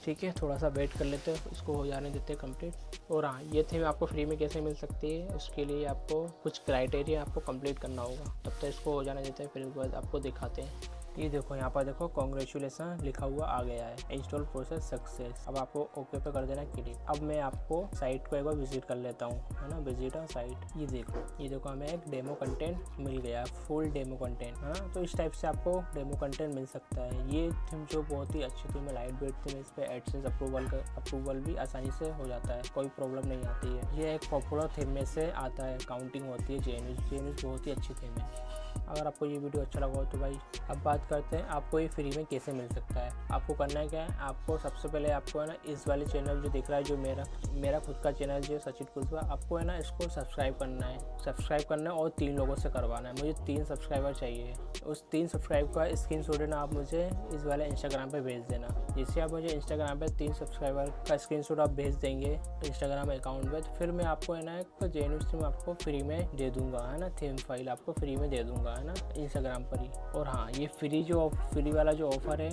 S1: ठीक है। थोड़ा सा वेट कर लेते हैं, इसको हो जाने देते हैं कंप्लीट। और हाँ, ये थीम आपको फ्री में कैसे मिल सकती है, उसके लिए आपको कुछ क्राइटेरिया आपको कंप्लीट करना होगा। तब तक इसको हो जाने देते हैं, फिर उसके बाद आपको दिखाते हैं। ये देखो यहाँ पर देखो कॉन्ग्रेचुलेसन लिखा हुआ आ गया है, इंस्टॉल प्रोसेस सक्सेस। अब आपको ओके पे कर देना है क्लिक। अब मैं आपको साइट को एक बार विजिट कर लेता हूँ, है ना। Visit a site. ये देखो हमें एक डेमो कंटेंट मिल गया, फुल डेमो कंटेंट, है ना। तो इस टाइप से आपको डेमो कंटेंट मिल सकता है। ये थीम जो बहुत ही अच्छी थीम है, लाइट वेट थीम, इस पर एडसेंस अप्रूवल भी आसानी से हो जाता है, कोई प्रॉब्लम नहीं आती है। ये एक पॉपुलर थीम में से आता है, काउंटिंग होती है जेन्यूज बहुत ही अच्छी थीम है। अगर आपको ये वीडियो अच्छा लगा हो तो भाई, अब बात करते हैं आपको ये फ्री में कैसे मिल सकता है। आपको करना है क्या है, आपको सबसे पहले आपको, है ना, इस वाले चैनल जो दिख रहा है, जो मेरा खुद का चैनल जो सचिन कुशवाहा, आपको, है ना, इसको सब्सक्राइब करना है और 3 लोगों से करवाना है। मुझे 3 सब्सक्राइबर चाहिए। उस 3 सब्सक्राइब का स्क्रीनशॉट है ना, आप मुझे इस वाले इंस्टाग्राम पे भेज देना। जैसे आप मुझे इंस्टाग्राम पे 3 सब्सक्राइबर का स्क्रीनशॉट आप भेज देंगे इंस्टाग्राम अकाउंट पे, तो फिर मैं आपको, है ना, एक जेन्यूज थीम आपको फ्री में दे दूँगा, है ना। थीम फाइल आपको फ्री में दे दूँगा, है ना, इंस्टाग्राम पर ही। और हाँ, ये फ्री वाला जो ऑफ़र है,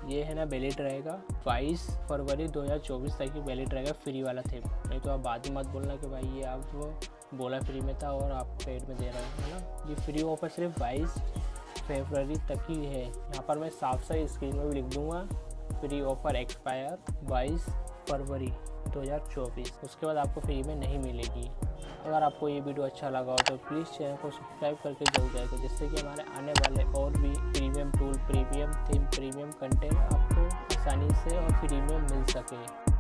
S1: ये है ना वैलिड रहेगा 22 फरवरी 2024 तक ही वैलिड रहेगा फ्री वाला थीम। नहीं तो आप बाद में मत बोलना कि भाई ये आप बोला फ्री में था और आप पेड में दे रहे हैं, है ना। ये फ्री ऑफर सिर्फ 22 फरवरी तक ही है। यहाँ पर मैं साफ साफ स्क्रीन में भी लिख दूँगा,
S2: फ्री ऑफर एक्सपायर 22 फरवरी 2024। उसके बाद आपको फ्री में नहीं मिलेगी। अगर आपको ये वीडियो अच्छा लगा हो तो प्लीज़ चैनल को सब्सक्राइब करके जरूर जाएगा, जिससे कि हमारे आने वाले और भी premium tool, premium theme, premium content आपको आसानी से और फ्री में मिल सके।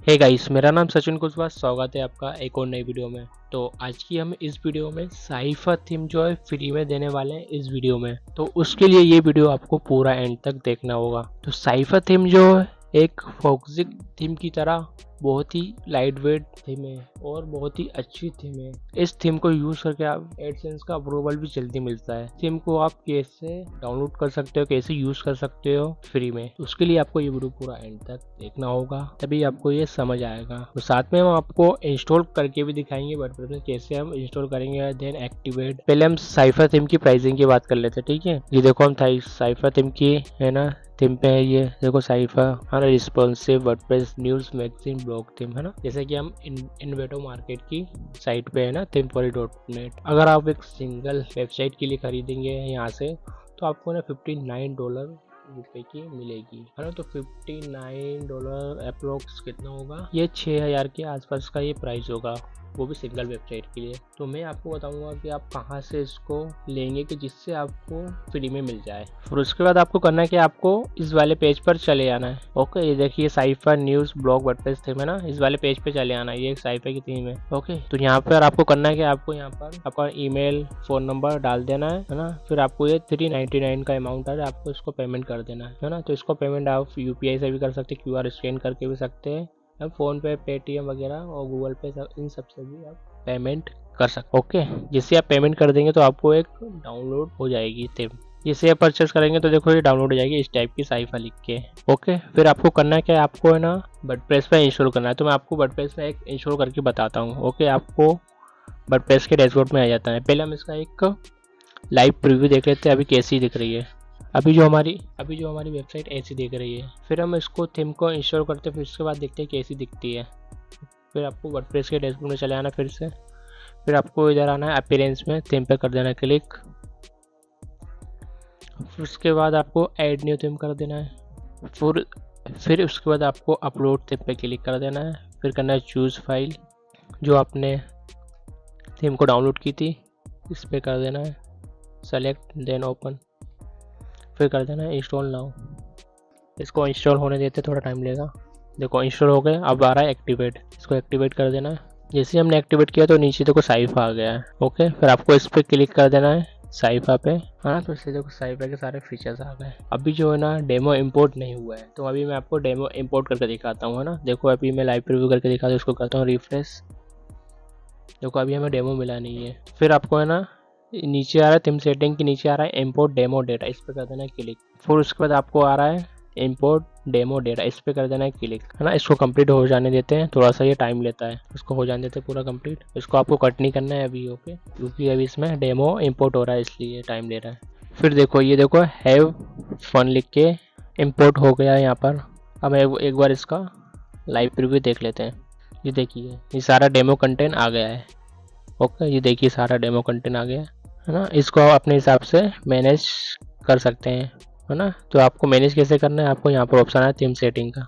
S2: हे गाइस, मेरा नाम सचिन कुशवाहा, स्वागत है आपका एक और नई वीडियो में। तो आज की हम इस वीडियो में साइफा थीम जो है फ्री में देने वाले हैं इस वीडियो में। तो उसके लिए ये वीडियो आपको पूरा एंड तक देखना होगा। तो साइफा थीम जो है एक फोक्सिक थीम की तरह बहुत ही लाइट वेट थीम है और बहुत ही अच्छी थीम है। इस थीम को यूज करके आप एडसेंस का अप्रूवल भी जल्दी मिलता है। थीम को आप कैसे डाउनलोड कर सकते हो, कैसे यूज कर सकते हो फ्री में, उसके लिए आपको ये वीडियो पूरा एंड तक देखना होगा, तभी आपको ये समझ आएगा। तो साथ में हम आपको इंस्टॉल करके भी दिखाएंगे वर्डप्रेस में कैसे हम इंस्टॉल करेंगे, देन एक्टिवेट। पहले हम साइफा थीम की प्राइसिंग की बात कर लेते हैं, ठीक है। ये देखो हम साइफा थीम की है ना थीम पे है, ये देखो साइफा है ना, responsive WordPress news magazine blog theme है ना। जैसे कि हम इन्वेटो मार्केट की साइट पे है ना thempoly.net। अगर आप एक सिंगल वेबसाइट के लिए खरीदेंगे यहाँ से तो आपको ना $59 रुपए की मिलेगी है ना। तो $59 अप्रोक्स कितना होगा, ये 6000 के आसपास का ये प्राइस होगा, वो भी सिंगल वेबसाइट के लिए। तो मैं आपको बताऊंगा कि आप कहाँ से इसको लेंगे कि जिससे आपको फ्री में मिल जाए। फिर उसके बाद आपको करना है कि आपको इस वाले पेज पर चले आना है। ओके, ये देखिए cipher news blog WordPress theme है ना, इस वाले पेज पे चले आना है। ये एक साइफा की थीम है। ओके, तो यहाँ पर आपको करना है कि आपको यहाँ पर आपका ईमेल, फोन नंबर डाल देना है ना। फिर आपको ये 399 का अमाउंट है, आपको इसको पेमेंट कर देना है ना। तो इसको पेमेंट आप UPI से भी कर सकते हैं, QR स्कैन करके भी सकते हैं, आप फोन पे, पेटीएम वगैरह और गूगल पे, इन सब से भी आप पेमेंट कर सकते। ओके, जिससे आप पेमेंट कर देंगे तो आपको एक डाउनलोड हो जाएगी थीम। जिससे आप परचेस करेंगे तो देखो ये डाउनलोड हो जाएगी इस टाइप की साइफा लिख के। ओके, फिर आपको करना है क्या, आपको है ना वर्डप्रेस पे इंस्टॉल करना है। तो मैं आपको वर्डप्रेस पे एक इंस्टॉल करके बताता हूँ। ओके, आपको वर्डप्रेस के डैशबोर्ड में आ जाता है। पहले हम इसका एक लाइव प्रीव्यू देख लेते हैं अभी कैसी दिख रही है। अभी जो हमारी वेबसाइट ऐसी दिख रही है। फिर हम इसको थीम को इंस्टॉल करते हैं, फिर उसके बाद देखते हैं कैसी दिखती है। फिर आपको वर्डप्रेस के डैशबोर्ड में चले आना फिर से। फिर आपको इधर आना है अपीयरेंस में, थीम पे कर देना क्लिक। फिर उसके बाद आपको ऐड न्यू थीम कर देना है। फिर उसके बाद आपको अपलोड थीम पे क्लिक कर देना है। फिर करना है चूज़ फाइल, जो आपने थीम को डाउनलोड की थी इस पर कर देना है सेलेक्ट, देन ओपन। फिर कर देना है इंस्टॉल नाउ। इसको इंस्टॉल होने देते, थोड़ा टाइम लेगा। देखो इंस्टॉल हो गया, अब आ रहा है एक्टिवेट। इसको एक्टिवेट कर देना है। जैसे हमने एक्टिवेट किया तो नीचे देखो साइफा आ गया है। ओके, फिर आपको इस पर क्लिक कर देना है साइफा पे, हाँ। तो इससे देखो साइफा के सारे फीचर्स आ गए। अभी जो है ना डेमो इंपोर्ट नहीं हुआ है, तो अभी मैं आपको डेमो इंपोर्ट करके दिखाता हूँ है ना। देखो अभी मैं लाइव प्रीव्यू करके दिखाता हूँ, इसको करता हूँ रिफ्रेश। देखो अभी हमें डेमो मिला नहीं है। फिर आपको है ना नीचे आ रहा है थीम सेटिंग के नीचे आ रहा है इंपोर्ट डेमो डेटा, इस पर कर देना है क्लिक। फिर उसके बाद आपको आ रहा है इंपोर्ट डेमो डेटा, इस पर कर देना है क्लिक है ना। इसको कंप्लीट हो जाने देते हैं, थोड़ा सा ये टाइम लेता है, इसको हो जाने देते हैं पूरा कंप्लीट। इसको आपको कट नहीं करना है अभी। ओके, क्योंकि अभी इसमें डेमो इंपोर्ट हो रहा है इसलिए टाइम ले रहा है। फिर देखो ये देखो हैव फन लिख के इम्पोर्ट हो गया है यहाँ पर। अब एक बार इसका लाइव प्रीव्यू देख लेते हैं। ये देखिए ये सारा डेमो कंटेंट आ गया है। ओके, ये देखिए सारा डेमो कंटेंट आ गया है ना। इसको आप अपने हिसाब से मैनेज कर सकते हैं है ना। तो आपको मैनेज कैसे करना है, आपको यहाँ पर ऑप्शन है थीम सेटिंग का,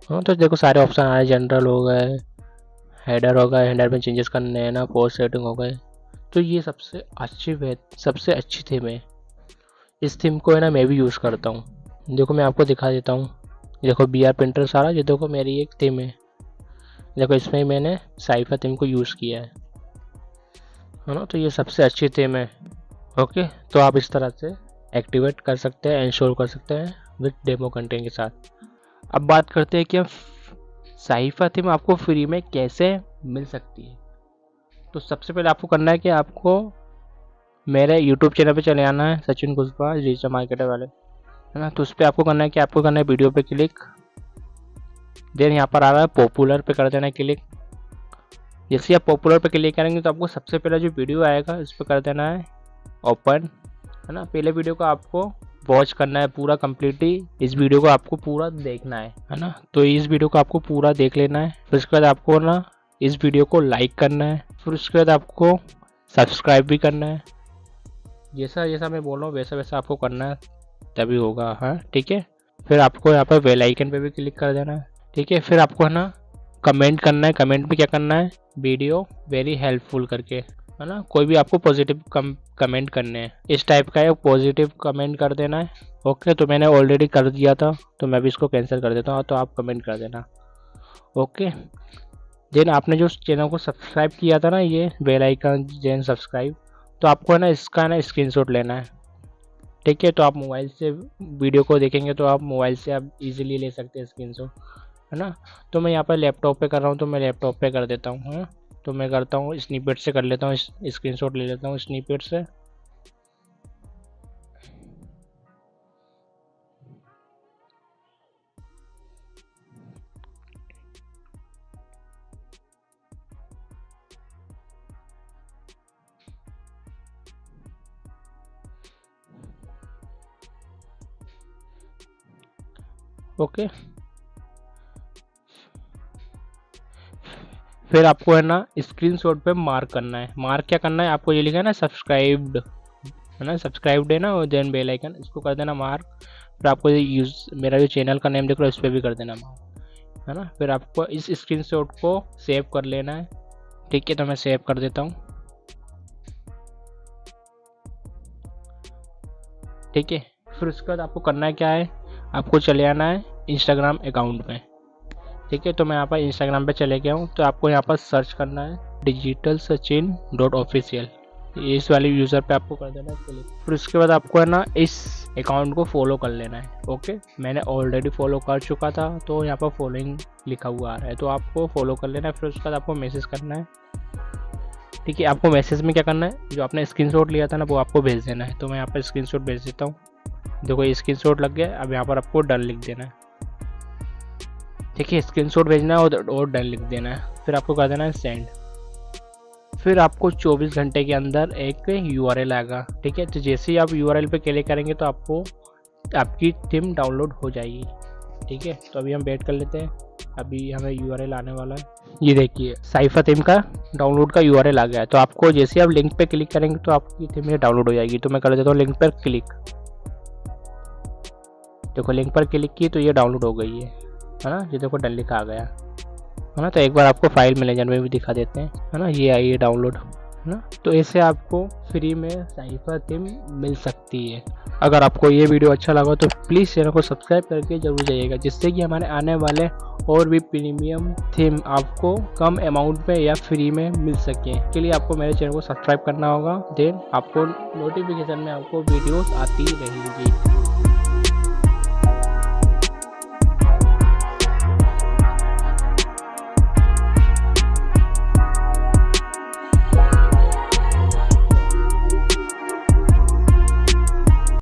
S2: हाँ। तो देखो सारे ऑप्शन आ रहे हैं, जनरल हो गए, हेडर हो गए, हेडर में चेंजेस करने हैं ना, पोस्ट सेटिंग हो गए। तो ये सबसे अच्छी थीम है। इस थीम को है ना मैं भी यूज़ करता हूँ। देखो मैं आपको दिखा देता हूँ। देखो BR प्रिंटर सारा, ये देखो मेरी एक थीम है। देखो इसमें मैंने साइफा थीम को यूज़ किया है ना। तो ये सबसे अच्छी थीम है। ओके, तो आप इस तरह से एक्टिवेट कर सकते हैं, इंस्टॉल कर सकते हैं विद डेमो कंटेंट के साथ। अब बात करते हैं कि साइफा थीम आपको फ्री में कैसे मिल सकती है। तो सबसे पहले आपको करना है कि आपको मेरे यूट्यूब चैनल पे चले आना है, सचिन कुशवाहा डिजिटल मार्केटर वाले है ना। तो उस पर आपको करना है कि आपको करना है वीडियो पे क्लिक, देन यहाँ पर आ रहा है पॉपुलर पे कर देना है क्लिक। जैसे आप पॉपुलर पे क्लिक करेंगे तो आपको सबसे पहला जो वीडियो आएगा इस पर कर देना है ओपन है ना। पहले वीडियो को आपको वॉच करना है पूरा कम्प्लीटली, इस वीडियो को आपको पूरा देखना है ना। तो इस वीडियो को आपको पूरा देख लेना है। फिर उसके बाद आपको ना इस वीडियो को लाइक करना है। फिर उसके बाद आपको सब्सक्राइब भी करना है। जैसा जैसा मैं बोल रहा हूँ वैसा वैसा आपको करना है, तभी होगा। हाँ ठीक है। फिर आपको यहाँ पर बेल आइकन पे भी क्लिक कर देना है। ठीक है। फिर आपको है ना कमेंट करना है। कमेंट में क्या करना है, वीडियो वेरी हेल्पफुल करके, है ना। कोई भी आपको पॉजिटिव कमेंट करने हैं, इस टाइप का एक पॉजिटिव कमेंट कर देना है। ओके। तो मैंने ऑलरेडी कर दिया था, तो मैं भी इसको कैंसिल कर देता हूँ, तो आप कमेंट कर देना। ओके। देन आपने जो चैनल को सब्सक्राइब किया था ना, ये बेल आइकन देन सब्सक्राइब, तो आपको है ना इसका ना स्क्रीनशॉट लेना है। ठीक है। तो आप मोबाइल से वीडियो को देखेंगे तो आप मोबाइल से आप इजीली ले सकते हैं स्क्रीनशॉट, है ना। तो मैं यहाँ पर लैपटॉप पे कर रहा हूँ, तो मैं लैपटॉप पे कर देता हूँ। हाँ तो मैं करता हूँ स्निपेट से कर लेता हूँ, स्क्रीनशॉट ले लेता हूँ स्निपेट से। ओके। फिर आपको है ना स्क्रीनशॉट पे मार्क करना है। मार्क क्या करना है, आपको ये लिखा है ना सब्सक्राइब्ड, है ना, सब्सक्राइब्ड है ना, और देन बेल आइकन, इसको कर देना मार्क। फिर आपको ये यूज मेरा जो चैनल का नेम देख रहा है उस पर भी कर देना मार्क, है ना। फिर आपको इस स्क्रीनशॉट को सेव कर लेना है। ठीक है। तो मैं सेव कर देता हूँ। ठीक है। फिर उसके बाद आपको करना है क्या है, आपको चले आना है इंस्टाग्राम अकाउंट में। ठीक है। तो मैं यहाँ पर इंस्टाग्राम पे चले गया हूँ। तो आपको यहाँ पर सर्च करना है digitalsachin.official, इस वाले यूज़र पे आपको कर देना है क्लिक। फिर उसके बाद आपको है ना इस अकाउंट को फॉलो कर लेना है। ओके। मैंने ऑलरेडी फॉलो कर चुका था, तो यहाँ पर फॉलोइंग लिखा हुआ आ रहा है, तो आपको फॉलो कर लेना है। फिर उसके बाद आपको मैसेज करना है। ठीक है। आपको मैसेज में क्या करना है, जो आपने स्क्रीनशॉट लिया था ना वो आपको भेज देना है। तो मैं यहाँ पर स्क्रीनशॉट भेज देता हूँ। देखो ये स्क्रीनशॉट लग गया। अब यहाँ पर आपको डन लिख देना है। ठीक है। स्क्रीनशॉट भेजना है और डन लिख देना है। फिर आपको कर देना है सेंड। फिर आपको 24 घंटे के अंदर एक URL आएगा। ठीक है। तो जैसे ही आप URL पे क्लिक करेंगे तो आपको आपकी थीम डाउनलोड हो जाएगी। ठीक है। तो अभी हम वेट कर लेते हैं, अभी हमें URL आने वाला है। ये देखिए साइफा थीम का डाउनलोड का URL आ गया है। तो आपको जैसे आप लिंक पे क्लिक करेंगे तो आपकी थीम ये डाउनलोड हो जाएगी। तो मैं कर देता हूँ लिंक पर क्लिक। देखो लिंक पर क्लिक की तो ये डाउनलोड हो गई है ना। ये देखो डन लिखा आ गया, है ना। तो एक बार आपको फाइल मैनेजर में भी दिखा देते हैं, है ना। ये आई है डाउनलोड, है ना। तो ऐसे आपको फ्री में साइफा थीम मिल सकती है। अगर आपको ये वीडियो अच्छा लगा तो प्लीज़ चैनल को सब्सक्राइब करके जरूर जाइएगा, जिससे कि हमारे आने वाले और भी प्रीमियम थीम आपको कम अमाउंट में या फ्री में मिल सके। इसके लिए आपको मेरे चैनल को सब्सक्राइब करना होगा। देन आपको नोटिफिकेशन में आपको वीडियोस आती रहेंगी।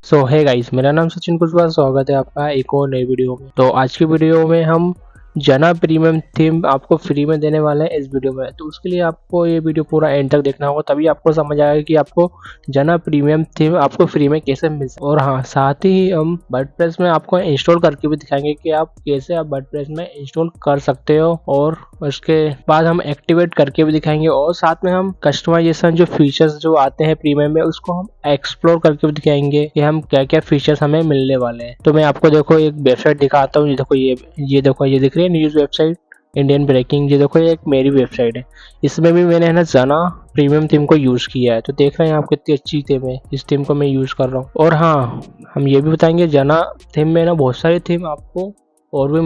S2: सो है गाइस, मेरा नाम सचिन कुशवाहा, स्वागत है आपका एक और नई वीडियो में। तो आज की वीडियो में हम जना प्रीमियम थीम आपको फ्री में देने वाले हैं इस वीडियो में। तो उसके लिए आपको ये वीडियो पूरा एंड तक देखना होगा, तभी आपको समझ आएगा कि आपको जना प्रीमियम थीम आपको फ्री में कैसे मिल सकती है। और हाँ, साथ ही हम वर्डप्रेस में आपको इंस्टॉल करके भी दिखाएंगे कि आप कैसे आप वर्डप्रेस में इंस्टॉल कर सकते हो, और उसके बाद हम एक्टिवेट करके भी दिखाएंगे। और साथ में हम कस्टमाइजेशन जो फीचर्स जो आते हैं प्रीमियम में उसको हम एक्सप्लोर करके भी दिखाएंगे कि हम क्या क्या फीचर्स हमें मिलने वाले हैं। तो मैं आपको देखो एक वेबसाइट दिखाता हूँ। ये देखो ये दिख रही है न्यूज़ वेबसाइट इंडियन ब्रेकिंग। ये देखो ये एक मेरी वेबसाइट है, इसमें भी मैंने है ना जना प्रीमियम थीम को यूज़ किया है। तो देख रहे हैं आप कितनी अच्छी थीम है, इस थीम को मैं यूज़ कर रहा हूँ। और हाँ, हम ये भी बताएंगे जना थीम में ना बहुत सारी थीम आपको और भी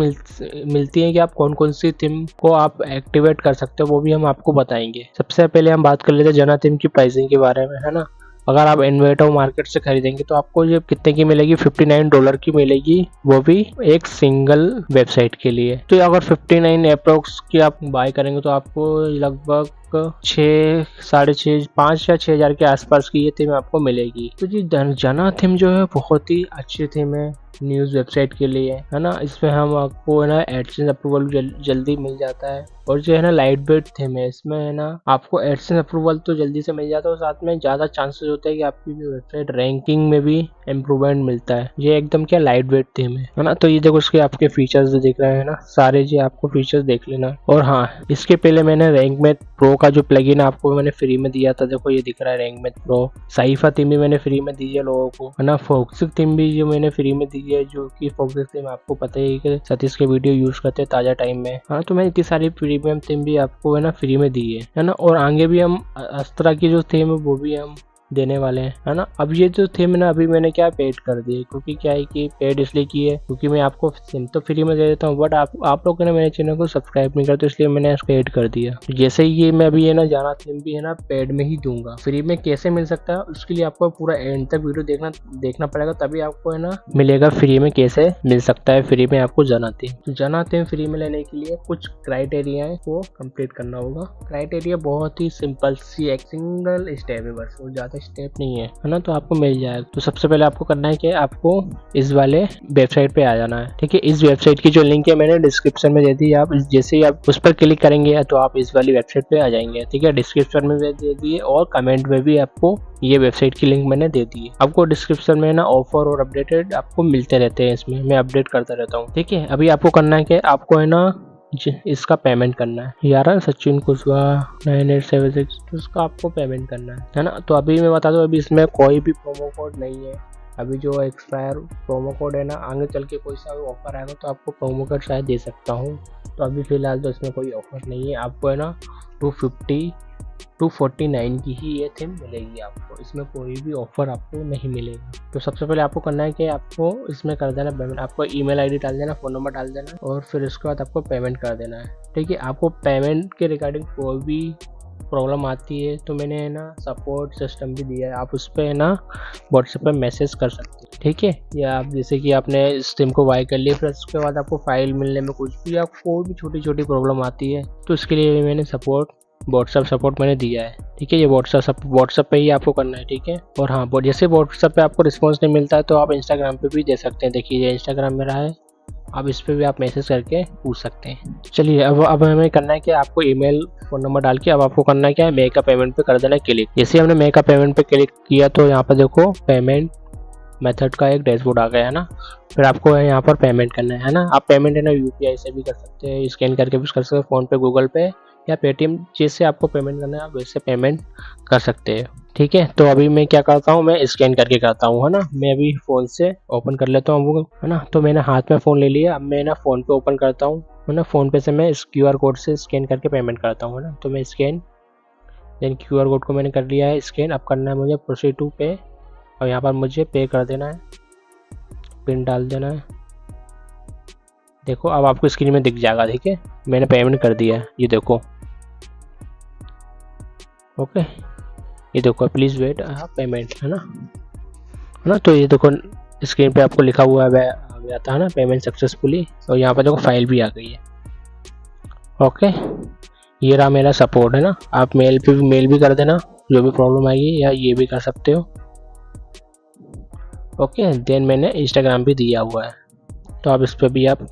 S2: मिलती है कि आप कौन कौन सी थीम को आप एक्टिवेट कर सकते हो, वो भी हम आपको बताएंगे। सबसे पहले हम बात कर लेते हैं जना थीम की प्राइसिंग के बारे में, है ना। अगर आप इन्वेटो मार्केट से खरीदेंगे तो आपको ये कितने की मिलेगी, $59 की मिलेगी, वो भी एक सिंगल वेबसाइट के लिए। तो अगर 59 अप्रोक्स की आप बाय करेंगे तो आपको लगभग लगभग 5 या 6 हज़ार के आसपास की ये थीम आपको मिलेगी। तो जी जना थीम जो है बहुत ही अच्छी थीम है न्यूज़ वेबसाइट के लिए, है ना। इसमें हम आपको है ना एडसेंस अप्रूवल जल्दी मिल जाता है, और जो है ना लाइट वेट थीम है, इसमें है ना आपको एडसेंस अप्रूवल तो जल्दी से मिल जाता है, और साथ में ज़्यादा चांसेस होते हैं कि आपकी भी वेबसाइट रैंकिंग में भी इम्प्रूवमेंट मिलता है। ये एकदम क्या लाइट वेट थीम है ना। तो ये देखो इसके आपके फीचर्स दिख रहे हैं ना, सारे जी आपको फीचर्स देख लेना। और हाँ, इसके पहले मैंने रैंक मैथ प्रो का जो प्लगइन आपको मैंने फ्री में दिया था, देखो ये दिख रहा है rank Math pro. Cipher theme भी मैंने फ्री में दी है लोगों को, है ना। फोक्सिक थीम भी जो मैंने फ्री में दी है, जो कि फोक्सिक थीम आपको पता ही है कि सतीश के वीडियो यूज करते हैं ताजा टाइम में। हाँ, तो मैंने इतनी सारी प्रीमियम थीम भी आपको है ना फ्री में दी है ना। और आगे भी हम अस्त्रा की जो थीम है वो भी हम देने वाले हैं, है ना। अब ये जो थीम है ना अभी मैंने क्या पेड कर दी है, क्योंकि क्या है कि पेड इसलिए की है क्योंकि मैं आपको सिम तो फ्री में दे देता हूँ, बट आप लोग ने मेरे चैनल को सब्सक्राइब नहीं करते, इसलिए मैंने इसको पेड कर दिया। तो जैसे ही ये मैं अभी है ना जाना थीम भी है ना पेड में ही दूंगा। फ्री में कैसे मिल सकता है उसके लिए आपको पूरा एंड तक वीडियो देखना पड़ेगा, तभी आपको है ना मिलेगा फ्री में कैसे मिल सकता है फ्री में आपको जाना थीम। तो जाना थीम फ्री में लेने के लिए कुछ क्राइटेरिया है वो कंप्लीट करना होगा। क्राइटेरिया बहुत ही सिंपल सी, एक सिंगल स्टेप है बस, वो ज्यादा स्टेप नहीं है ना, तो आपको मिल जाएगा। तो सबसे पहले आपको करना है कि आपको इस वाले वेबसाइट पे आ जाना है, ठीक है। इस वेबसाइट की जो लिंक है मैंने डिस्क्रिप्शन में दे दी, आप जैसे ही आप उस पर क्लिक करेंगे तो आप इस वाली वेबसाइट पे आ जाएंगे, ठीक है। डिस्क्रिप्शन में दे दिए और कमेंट में भी आपको ये वेबसाइट की लिंक मैंने दे दी है। आपको डिस्क्रिप्शन में ना ऑफर और अपडेटेड आपको मिलते रहते हैं, इसमें मैं अपडेट करता रहता हूँ, ठीक है। अभी आपको करना है कि आपको है ना इसका पेमेंट करना है यार, सचिन कुशवाहा 9876, तो उसका आपको पेमेंट करना है ना। तो अभी मैं बता दूं, अभी इसमें कोई भी प्रोमो कोड नहीं है। अभी जो एक्सपायर प्रोमो कोड है ना, आगे चल के कोई सा ऑफर आएगा तो आपको प्रोमो कोड शायद दे सकता हूँ। तो अभी फिलहाल तो इसमें कोई ऑफर नहीं है। आपको है ना 249 की ही ये थीम मिलेगी आपको, इसमें कोई भी ऑफर आपको नहीं मिलेगा। तो सबसे पहले आपको करना है कि आपको इसमें कर देना पेमेंट, आपको ईमेल आईडी डाल देना, फ़ोन नंबर डाल देना, और फिर उसके बाद आपको पेमेंट कर देना है, ठीक है। आपको पेमेंट के रिगार्डिंग कोई भी प्रॉब्लम आती है तो मैंने है ना सपोर्ट सिस्टम भी दिया है, आप उस पर है ना व्हाट्सएप पर मैसेज कर सकते हैं, ठीक है। या आप जैसे कि आपने इस थीम को बाय कर लिया, फिर उसके बाद आपको फाइल मिलने में कुछ भी या कोई भी छोटी छोटी प्रॉब्लम आती है तो उसके लिए मैंने व्हाट्सएप सपोर्ट मैंने दिया है, ठीक है। ये व्हाट्सएप पे ही आपको करना है, ठीक है। और हाँ, जैसे व्हाट्सएप पे आपको रिस्पांस नहीं मिलता है तो आप इंस्टाग्राम पे भी दे सकते हैं। देखिए ये इंस्टाग्राम मेरा है, आप इस पे भी आप मैसेज करके पूछ सकते हैं। चलिए अब हमें करना है कि आपको ईमेल फ़ोन नंबर डाल के अब आपको करना है क्या है, मे का पेमेंट पे कर देना है क्लिक। जैसे हमने मे का पेमेंट पे क्लिक किया तो यहाँ पर देखो पेमेंट मेथड का एक डैशबोर्ड आ गया है ना। फिर आपको यहाँ पर पेमेंट करना है ना। आप पेमेंट है ना यूपीआई से भी कर सकते हैं, स्कैन करके भी कर सकते हैं, फ़ोन पे, गूगल पे या पेटीएम, जैसे आपको पेमेंट करना है आप वैसे पेमेंट कर सकते हैं, ठीक है। तो अभी मैं क्या करता हूँ, मैं स्कैन करके करता हूँ, है ना। मैं अभी फ़ोन से ओपन कर लेता हूँ वो, है ना। तो मैंने हाथ में फ़ोन ले लिया, अब मैं ना फ़ोन पे ओपन करता हूँ, है ना। फ़ोन पे से मैं इस QR कोड से स्कैन करके पेमेंट करता हूँ, है ना। तो मैं स्कैन देन QR कोड को मैंने कर लिया है स्कैन। अब करना है मुझे प्रोसीड टू पे, और यहाँ पर मुझे पे कर देना है, पिन डाल देना है। देखो अब आपको स्क्रीन में दिख जाएगा, ठीक है, मैंने पेमेंट कर दिया है, ये देखो, ओके। ये देखो प्लीज़ वेट पेमेंट, है ना। तो ये देखो स्क्रीन पे आपको लिखा हुआ है आ गया था ना पेमेंट सक्सेसफुली, और यहाँ पर देखो फाइल भी आ गई है, ओके। ये रहा मेरा सपोर्ट, है ना। आप मेल भी कर देना जो भी प्रॉब्लम आएगी, या ये भी कर सकते हो, ओके। देन मैंने इंस्टाग्राम भी दिया हुआ है, तो आप इस पर भी आप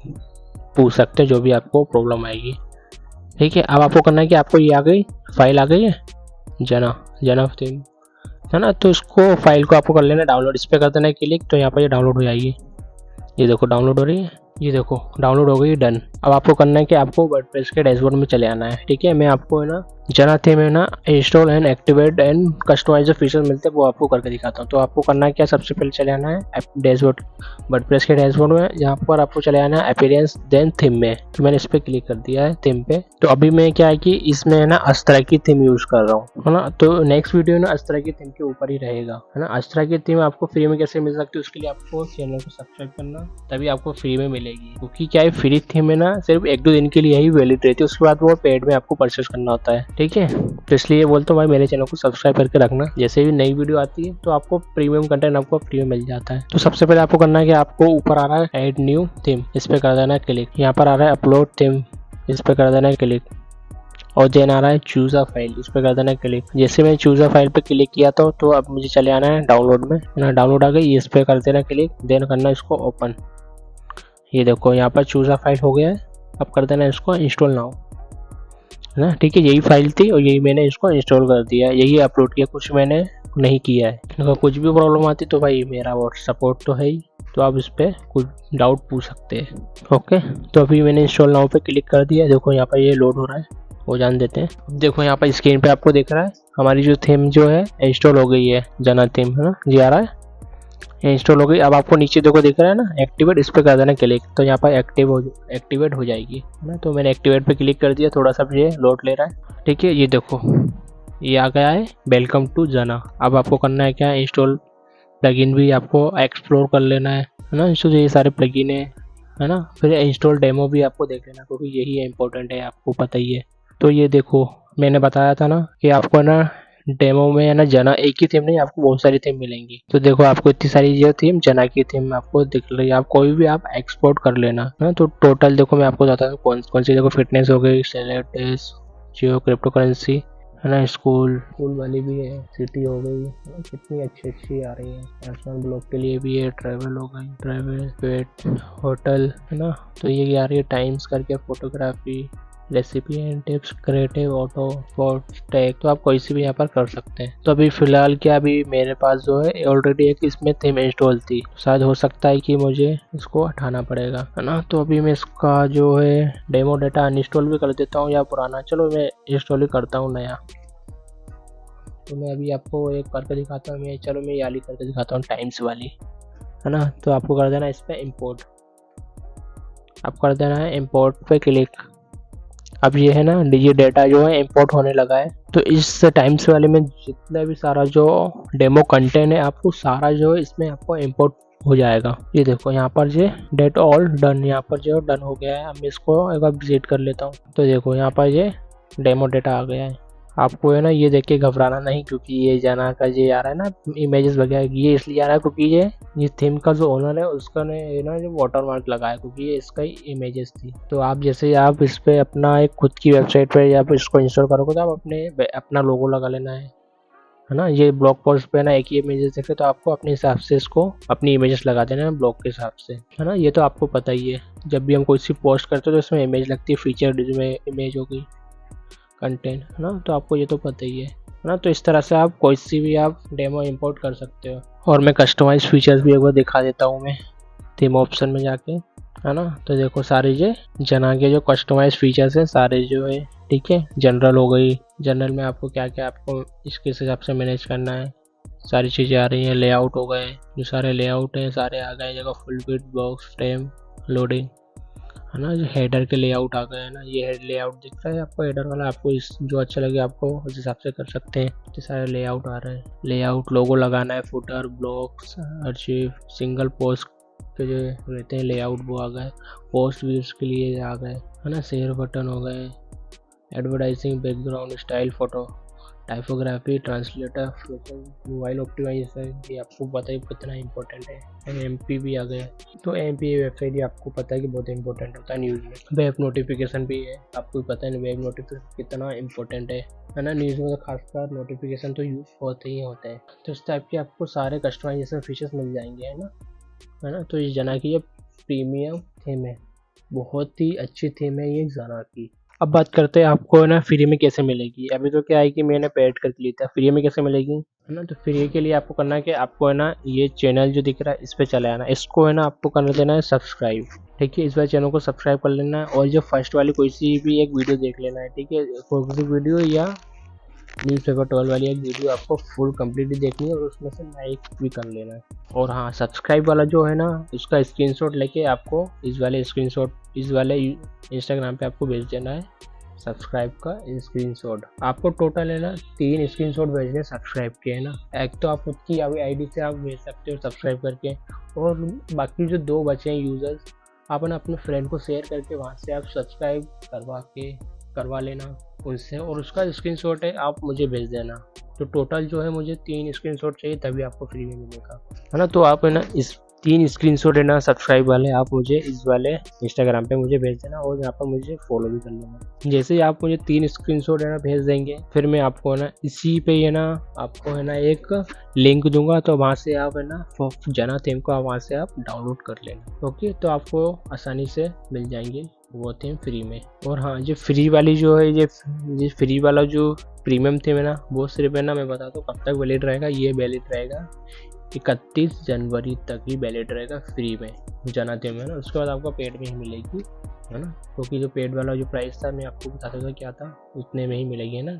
S2: पूछ सकते हैं जो भी आपको प्रॉब्लम आएगी, ठीक है। अब आपको करना है कि आपको ये आ गई फाइल, आ गई है जना थीम, है ना। तो इसको फाइल को आपको कर लेना डाउनलोड, इस पर कर देना है क्लिक, तो यहाँ पर ये डाउनलोड हो जाएगी। ये देखो डाउनलोड हो रही है, ये देखो डाउनलोड हो गई, डन। अब आपको करना है कि आपको वर्डप्रेस के डैशबोर्ड में चले आना है, ठीक है। मैं आपको है ना जना थीम है ना install and activate and customize feature मिलते हैं, वो आपको करके दिखाता हूँ। तो आपको करना है क्या, सबसे पहले चले आना है डैशबोर्ड, वर्डप्रेस के डैशबोर्ड में, यहाँ पर आपको चले आना है अपीयरेंस देन थीम में। तो मैंने इस पर क्लिक कर दिया है थीम पे। तो अभी मैं क्या है कि इसमें है ना अस्त्रा की थीम यूज़ कर रहा हूँ, है ना। तो नेक्स्ट वीडियो ना अस्त्रा की थीम के ऊपर ही रहेगा, है ना। अस्त्रा की थीम आपको फ्री में कैसे मिल सकती है, उसके लिए आपको चैनल को सब्सक्राइब करना, तभी आपको फ्री में मिलेगी। क्योंकि क्या है, फ्री थीम है ना सिर्फ 1-2 दिन के लिए ही वैलिड रहती है, उसके बाद वो पेड में आपको परचेस करना होता है, ठीक है। तो इसलिए बोलता हूँ भाई मेरे चैनल को सब्सक्राइब करके रखना, जैसे भी नई वीडियो आती है तो आपको प्रीमियम कंटेंट आपको फ्री में मिल जाता है। तो सबसे पहले आपको करना है कि आपको ऊपर आ रहा है ऐड न्यू थीम, इस पर कर देना है क्लिक। यहाँ पर आ रहा है अपलोड थीम, इस पर कर देना है क्लिक, और देन आ रहा है चूज़ अ फाइल, इस पर कर देना क्लिक। जैसे मैं चूज़ अ फाइल पे क्लिक किया तो अब मुझे चले आना है डाउनलोड में, है ना। डाउनलोड आ गई, इस पर कर देना क्लिक, देन करना इसको ओपन। ये देखो यहाँ पर चूज़ अ फाइल हो गया है। अब कर देना इसको इंस्टॉल नाउ, है ना। ठीक है, यही फाइल थी और यही मैंने इसको इंस्टॉल कर दिया, यही अपलोड किया, कुछ मैंने नहीं किया है। अगर कुछ भी प्रॉब्लम आती तो भाई मेरा सपोर्ट तो है ही, तो आप इस पर कुछ डाउट पूछ सकते हैं। ओके, तो अभी मैंने इंस्टॉल नाउ पे क्लिक कर दिया। देखो यहाँ पर ये लोड हो रहा है, वो जान देते हैं। देखो यहाँ पर स्क्रीन पे आपको दिख रहा है हमारी जो थीम जो है इंस्टॉल हो गई है, जना थीम, है ना, जी आ रहा है, ये इंस्टॉल हो गई। अब आपको नीचे देखो दिख रहा है ना एक्टिवेट, इस पर कर देना क्लिक, तो यहाँ पर एक्टिवेट हो जाएगी, है ना। तो मैंने एक्टिवेट पे क्लिक कर दिया, थोड़ा सा ये लोड ले रहा है। ठीक है, ये देखो ये आ गया है, वेलकम टू जना। अब आपको करना है क्या, इंस्टॉल प्लगइन भी आपको एक्सप्लोर कर लेना है ना। इसको ये सारे प्लगइन है ना। फिर इंस्टॉल डेमो भी आपको देख लेना, क्योंकि यही इंपॉर्टेंट है, आपको पता ही है। तो ये देखो मैंने बताया था ना कि आपको ना डेमो में है ना जना एक ही थीम नहीं, आपको बहुत सारी थीम मिलेंगी। तो देखो आपको इतनी सारी जो थीम जना की थीम आपको दिख रही है, आप कोई भी आप एक्सपोर्ट कर लेना है। तो टोटल देखो मैं आपको बताता हूँ कौन कौन सी। देखो फिटनेस हो गई, सेलेक्ट, जियो क्रिप्टो करेंसी, है ना, स्कूल वाली भी है, सिटी हो गई, कितनी अच्छी आ रही है। पर्सनल ब्लॉग के लिए भी है, ट्रैवल हो गई, ट्रैवल, पेट, होटल, है ना। तो ये आ रही है टाइम्स करके, photography, recipe and tips, creative, auto, sports, tag, तो आप कोई सी भी यहाँ पर कर सकते हैं। तो अभी फिलहाल क्या, अभी मेरे पास जो है ऑलरेडी एक इसमें थीम इंस्टॉल थी, शायद हो सकता है कि मुझे इसको हटाना पड़ेगा, है ना। तो अभी मैं इसका जो है डेमो डाटा अनइंस्टॉल भी कर देता हूँ, या पुराना, चलो मैं इंस्टॉल ही करता हूँ नया। तो मैं अभी आपको एक करके दिखाता हूँ, मैं चलो मैं ये वाली करके दिखाता हूँ, टाइम्स वाली, है ना। तो आपको कर देना इस पर इम्पोर्ट, आप कर देना है इम्पोर्ट पे क्लिक। अब ये है ना ये डेटा जो है इंपोर्ट होने लगा है। तो इस टाइम्स वाले में जितना भी सारा जो डेमो कंटेंट है आपको सारा जो है इसमें आपको इंपोर्ट हो जाएगा। ये देखो यहाँ पर ये डेट ऑल डन, यहाँ पर जो डन हो गया है। अब मैं इसको एक बार विजिट कर लेता हूँ। तो देखो यहाँ पर ये डेमो डेटा आ गया है। आपको है ना ये देख के घबराना नहीं, क्योंकि ये जना का ये आ रहा है ना इमेजेस वगैरह, ये इसलिए आ रहा है क्योंकि ये थीम का जो ओनर है उसका ने ना जो वाटरमार्क लगाया, क्योंकि ये इसका ही इमेजेस थी। तो आप जैसे आप इस पे अपना एक खुद की वेबसाइट पे या फिर इसको इंस्टॉल करोगे तो आप अपना लोगो लगा लेना है ना। ये ब्लॉग पोस्ट पे ना एक ही इमेजेस देखे तो आपको अपने हिसाब से इसको अपनी इमेजेस लगा देना है ब्लॉग के हिसाब से, है ना। ये तो आपको पता ही है, जब भी हम कोई सी पोस्ट करते हैं तो इसमें इमेज लगती है, फीचर में इमेज हो गई, कंटेंट, है ना। तो आपको ये तो पता ही है ना। तो इस तरह से आप कोई सी भी आप डेमो इंपोर्ट कर सकते हो। और मैं कस्टमाइज फीचर्स भी एक बार दिखा देता हूँ मैं थीम ऑप्शन में जाके, है ना। तो देखो सारे ये जना के जो कस्टमाइज फीचर्स हैं सारे जो है, ठीक है। जनरल हो गई, जनरल में आपको क्या क्या आपको इसके हिसाब से मैनेज करना है, सारी चीज़ें आ रही हैं। लेआउट हो गए, जो सारे लेआउट हैं सारे आ गए। जगह full width, box, frame, loading, है ना। जो हेडर के लेआउट आ गए हैं ना, ये लेआउट दिख रहा है आपको हेडर वाला, आपको इस जो अच्छा लगे आपको उस हिसाब से कर सकते हैं। तो सारे लेआउट आ रहे हैं, लेआउट, लोगो लगाना है, footer, blocks, archive, single post के जो रहते हैं लेआउट वो आ गए, पोस्ट व्यूज के लिए आ गए, है ना। शेयर बटन हो गए, advertising, background style, photo, typography, translator, mobile optimization, ये आपको पता ही कितना इंपॉर्टेंट है। एमपी भी आ गया। तो एमपी वेबसाइट आपको पता है कि बहुत इंपॉर्टेंट होता है न्यूज़ में। वेब नोटिफिकेशन भी है, आपको पता है वेब नोटिफिकेशन कितना इंपॉर्टेंट है ना। न्यूज़ में तो खासकर नोटिफिकेशन तो यूज होते ही होते हैं। तो इस टाइप के आपको सारे कस्टमाइजेशन फीचर्स मिल जाएंगे, है ना। तो इस जना की ये प्रीमियम थीम है, बहुत ही अच्छी थीम है ये जना की। अब बात करते हैं आपको है ना फ्री में कैसे मिलेगी। अभी तो क्या है कि मैंने पेड करके ली था, फ्री में कैसे मिलेगी, है ना। तो फ्री के लिए आपको करना है कि आपको है ना ये चैनल जो दिख रहा है इस पे चले आना, इसको है ना आपको कर देना है सब्सक्राइब, ठीक है। इस बार चैनल को सब्सक्राइब कर लेना है और जो फर्स्ट वाली कोई सी भी एक वीडियो देख लेना है, ठीक है। कोई वीडियो या न्यूज़पेपर 12 वाली एक वीडियो आपको फुल कंप्लीटली देखनी है और उसमें से लाइक भी कर लेना है। और हाँ, सब्सक्राइब वाला जो है ना उसका स्क्रीनशॉट लेके आपको इस वाले इंस्टाग्राम पे आपको भेज देना है सब्सक्राइब का स्क्रीनशॉट। आपको टोटल है ना 3 स्क्रीनशॉट भेजने सब्सक्राइब के, है ना। एक तो आप खुद की आईडी से आप भेज सकते हो सब्सक्राइब करके, और बाकी जो 2 बचे हैं यूज़र्स आप ना अपने फ्रेंड को शेयर करके वहाँ से आप सब्सक्राइब करवा लेना उनसे, और उसका स्क्रीनशॉट है आप मुझे भेज देना। तो टोटल जो है मुझे 3 स्क्रीनशॉट चाहिए तभी आपको फ्री में मिलेगा, है ना। तो आप है ना इस 3 स्क्रीनशॉट है ना सब्सक्राइब वाले आप मुझे इस वाले इंस्टाग्राम पे मुझे भेज देना और यहाँ पर मुझे फॉलो भी कर लेना। जैसे ही आप मुझे 3 स्क्रीनशॉट है ना भेज देंगे, फिर मैं आपको है ना इसी पे है ना आपको है ना एक लिंक दूंगा, तो वहाँ से आप है ना जना थीम को वहाँ से आप डाउनलोड कर लेना। ओके, तो आपको आसानी से मिल जाएंगे वो थीम फ्री में। और हाँ, जो फ्री वाली जो है ये फ्री वाला जो प्रीमियम थीम है ना, वो सिर्फ है ना मैं बता दूँ कब तक वैलिड रहेगा। ये वैलिड रहेगा 31 जनवरी तक ही वैलिड रहेगा फ्री में जना थीम है ना। उसके बाद आपको पेड में ही मिलेगी है ना, क्योंकि जो पेड वाला जो प्राइस था मैं आपको बताता था क्या था, उतने में ही मिलेगी है ना,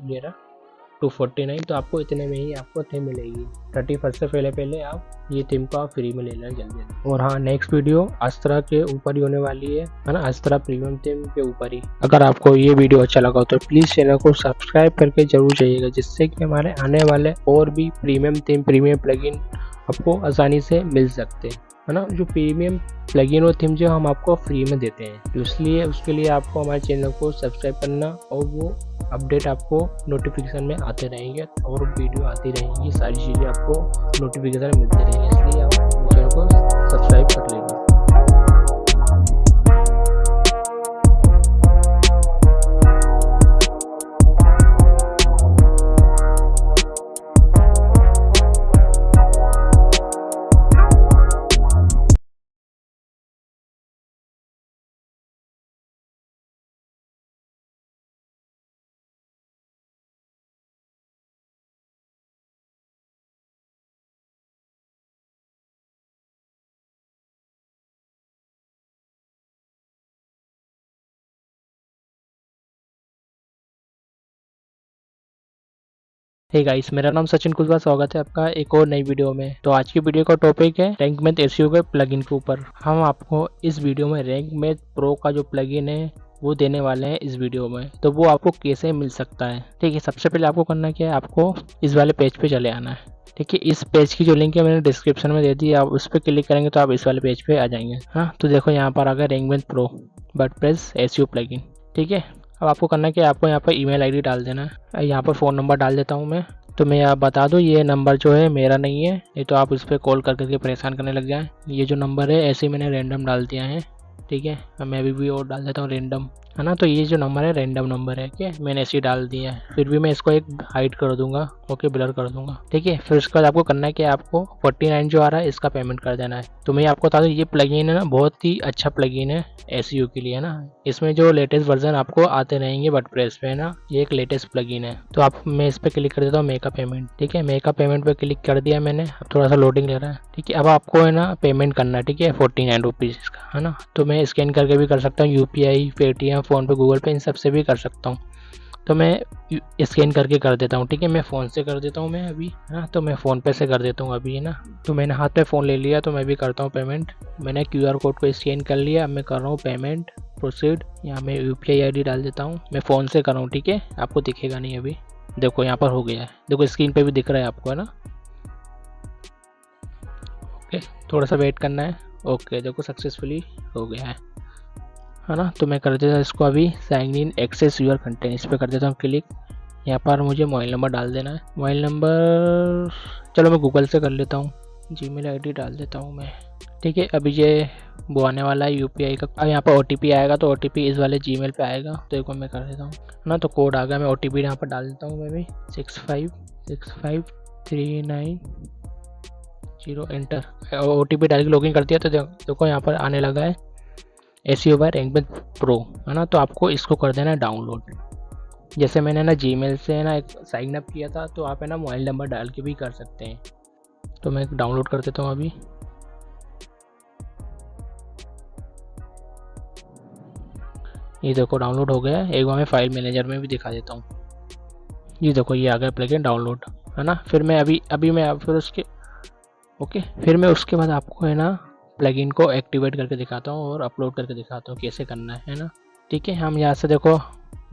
S2: 249। तो आपको इतने में ही आपको थीम मिलेगी। 31 से पहले आप ये थीम को आप फ्री में ले लेना जल्दी। और हाँ, नेक्स्ट वीडियो अस्त्रा के ऊपर ही होने वाली है ना, अस्त्रा प्रीमियम थीम के ऊपर ही। अगर आपको ये वीडियो अच्छा लगा तो प्लीज चैनल को सब्सक्राइब करके जरूर जाइएगा, जिससे कि हमारे आने वाले और भी प्रीमियम थीम प्रीमियम प्लगइन आपको आसानी से मिल सकते हैं है ना। जो प्रीमियम प्लगइन और थीम जो हम आपको फ्री में देते हैं, तो इसलिए उसके लिए आपको हमारे चैनल को सब्सक्राइब करना और वो अपडेट आपको नोटिफिकेशन में आते रहेंगे और वीडियो आती रहेंगी, सारी चीज़ें आपको नोटिफिकेशन मिलते रहेंगे। इसलिए आप चैनल को सब्सक्राइब कर लेना। हे गाइस, मेरा नाम सचिन कुशवाहा, स्वागत है आपका एक और नई वीडियो में। तो आज की वीडियो का टॉपिक है रैंक मैथ एसईओ के प्लगइन के ऊपर। हम आपको इस वीडियो में रैंक मैथ प्रो का जो प्लगइन है वो देने वाले हैं इस वीडियो में। तो वो आपको कैसे मिल सकता है, ठीक है। सबसे पहले आपको करना क्या है, आपको इस वाले पेज पे चले आना है, ठीक है। इस पेज की जो लिंक है मैंने डिस्क्रिप्शन में दे दी, आप उस पर क्लिक करेंगे तो आप इस वाले पेज पे आ जाएंगे। हाँ, तो देखो यहाँ पर आ गया rank Math pro WordPress SEO plugin, ठीक है। अब आपको करना क्या है, आपको यहाँ पर ईमेल आईडी डाल देना है। यहाँ पर फ़ोन नंबर डाल देता हूँ मैं। तो मैं आप बता दूँ, ये नंबर जो है मेरा नहीं है, ये तो आप उस पर कॉल कर करके परेशान करने लग जाएं। ये जो नंबर है ऐसे ही मैंने रैंडम डाल दिया है, ठीक है। मैं अभी भी और डाल देता हूँ रैंडम, है ना। तो ये जो नंबर है रैंडम नंबर है, क्या मैंने ऐसे ही डाल दिया है। फिर भी मैं इसको एक हाइड कर दूंगा, ओके, ब्लर कर दूंगा, ठीक है। फिर उसके बाद आपको करना है कि आपको 49 जो आ रहा है इसका पेमेंट कर देना है। तो मैं आपको बता दूँ, ये प्लगइन है ना बहुत ही अच्छा प्लगइन है एसईओ के लिए, है ना। इसमें जो लेटेस्ट वर्जन आपको आते रहेंगे वर्डप्रेस पे, है ना, ये एक लेटेस्ट प्लगइन है। तो आप मैं इस पर क्लिक कर देता हूँ मेक अ पेमेंट, ठीक है। मेक अ पेमेंट पे क्लिक कर दिया मैंने। अब थोड़ा सा लोडिंग ले रहा है, ठीक है। अब आपको है ना पेमेंट करना है, ठीक है, 49 रुपीज़ का, है ना। तो मैं स्कैन करके भी कर सकता हूँ, यूपीआई, पेटीएम, फ़ोन पे, गूगल पे, इन सब से भी कर सकता हूँ। तो मैं स्कैन करके कर देता हूँ, ठीक है। मैं फ़ोन से कर देता हूँ मैं अभी, हाँ। तो मैं फ़ोन पे से कर देता हूँ अभी, है ना। तो मैंने हाथ पे फ़ोन ले लिया, तो मैं भी करता हूँ पेमेंट। मैंने क्यूआर कोड को स्कैन कर लिया, अब मैं कर रहा हूँ पेमेंट प्रोसीड। यहाँ मैं यूपीआई आईडी डाल देता हूँ। मैं फ़ोन से कर रहा हूँ, ठीक है, आपको दिखेगा नहीं अभी। देखो यहाँ पर हो गया है, देखो स्क्रीन पे भी दिख रहा है आपको, है ना। ओके, थोड़ा सा वेट करना है। ओके, देखो सक्सेसफुली हो गया है ना। तो मैं कर देता हूँ इसको अभी sign in access your content, इस पर कर देता हूँ क्लिक। यहाँ पर मुझे मोबाइल नंबर डाल देना है। मोबाइल नंबर चलो मैं गूगल से कर लेता हूँ, जीमेल आईडी डाल देता हूँ मैं, ठीक है। अभी ये वो आने वाला है यूपीआई का। अब यहाँ पर ओटीपी आएगा, तो ओटीपी इस वाले जीमेल पे आएगा, तो एक बार मैं कर देता हूँ ना। तो कोड आ गया, मैं ओटीपी यहाँ पर डाल देता हूँ मैं भी, 656539 एंटर। ओटीपी डाल के लॉगिन कर दिया, तो देखो यहाँ पर आने लगा है SEO by Rank Math Pro, है ना। तो आपको इसको कर देना है डाउनलोड। जैसे मैंने ना जीमेल से ना एक साइन अप किया था, तो आप है ना मोबाइल नंबर डाल के भी कर सकते हैं। तो मैं डाउनलोड कर देता हूँ अभी। ये देखो डाउनलोड हो गया है। एक बार मैं फाइल मैनेजर में भी दिखा देता हूँ। ये देखो ये आ गया प्लगइन डाउनलोड, है ना। फिर मैं अभी मैं फिर उसके फिर मैं उसके बाद आपको है ना प्लगइन को एक्टिवेट करके दिखाता हूँ और अपलोड करके दिखाता हूँ कैसे करना है ना, ठीक है। हम यहाँ से देखो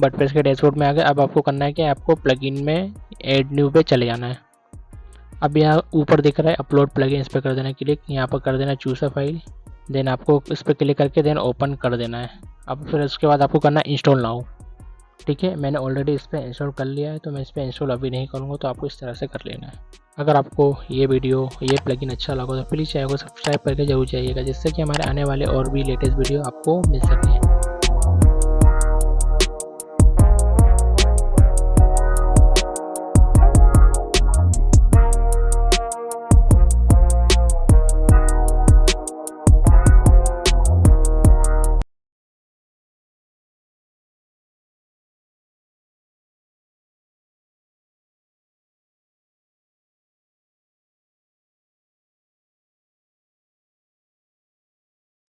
S2: वर्डप्रेस के डैशबोर्ड में आ गए। अब आपको करना है कि आपको प्लगइन में ऐड न्यू पे चले जाना है। अब यहाँ ऊपर दिख रहा है अपलोड प्लगइन, इस पर कर देना क्लिक। यहाँ पर कर देना चूज अ फाइल, देन आपको इस पर क्लिक करके देन ओपन कर देना है। अब फिर उसके बाद आपको करना है इंस्टॉल नाउ, ठीक है, मैंने ऑलरेडी इस पर इंस्टॉल कर लिया है, तो मैं इस पर इंस्टॉल अभी नहीं करूँगा, तो आपको इस तरह से कर लेना है। अगर आपको ये वीडियो ये प्लगइन अच्छा लगा तो प्लीज़ चैनल को सब्सक्राइब करके जरूर जाइएगा, जिससे कि हमारे आने वाले और भी लेटेस्ट वीडियो आपको मिल सके।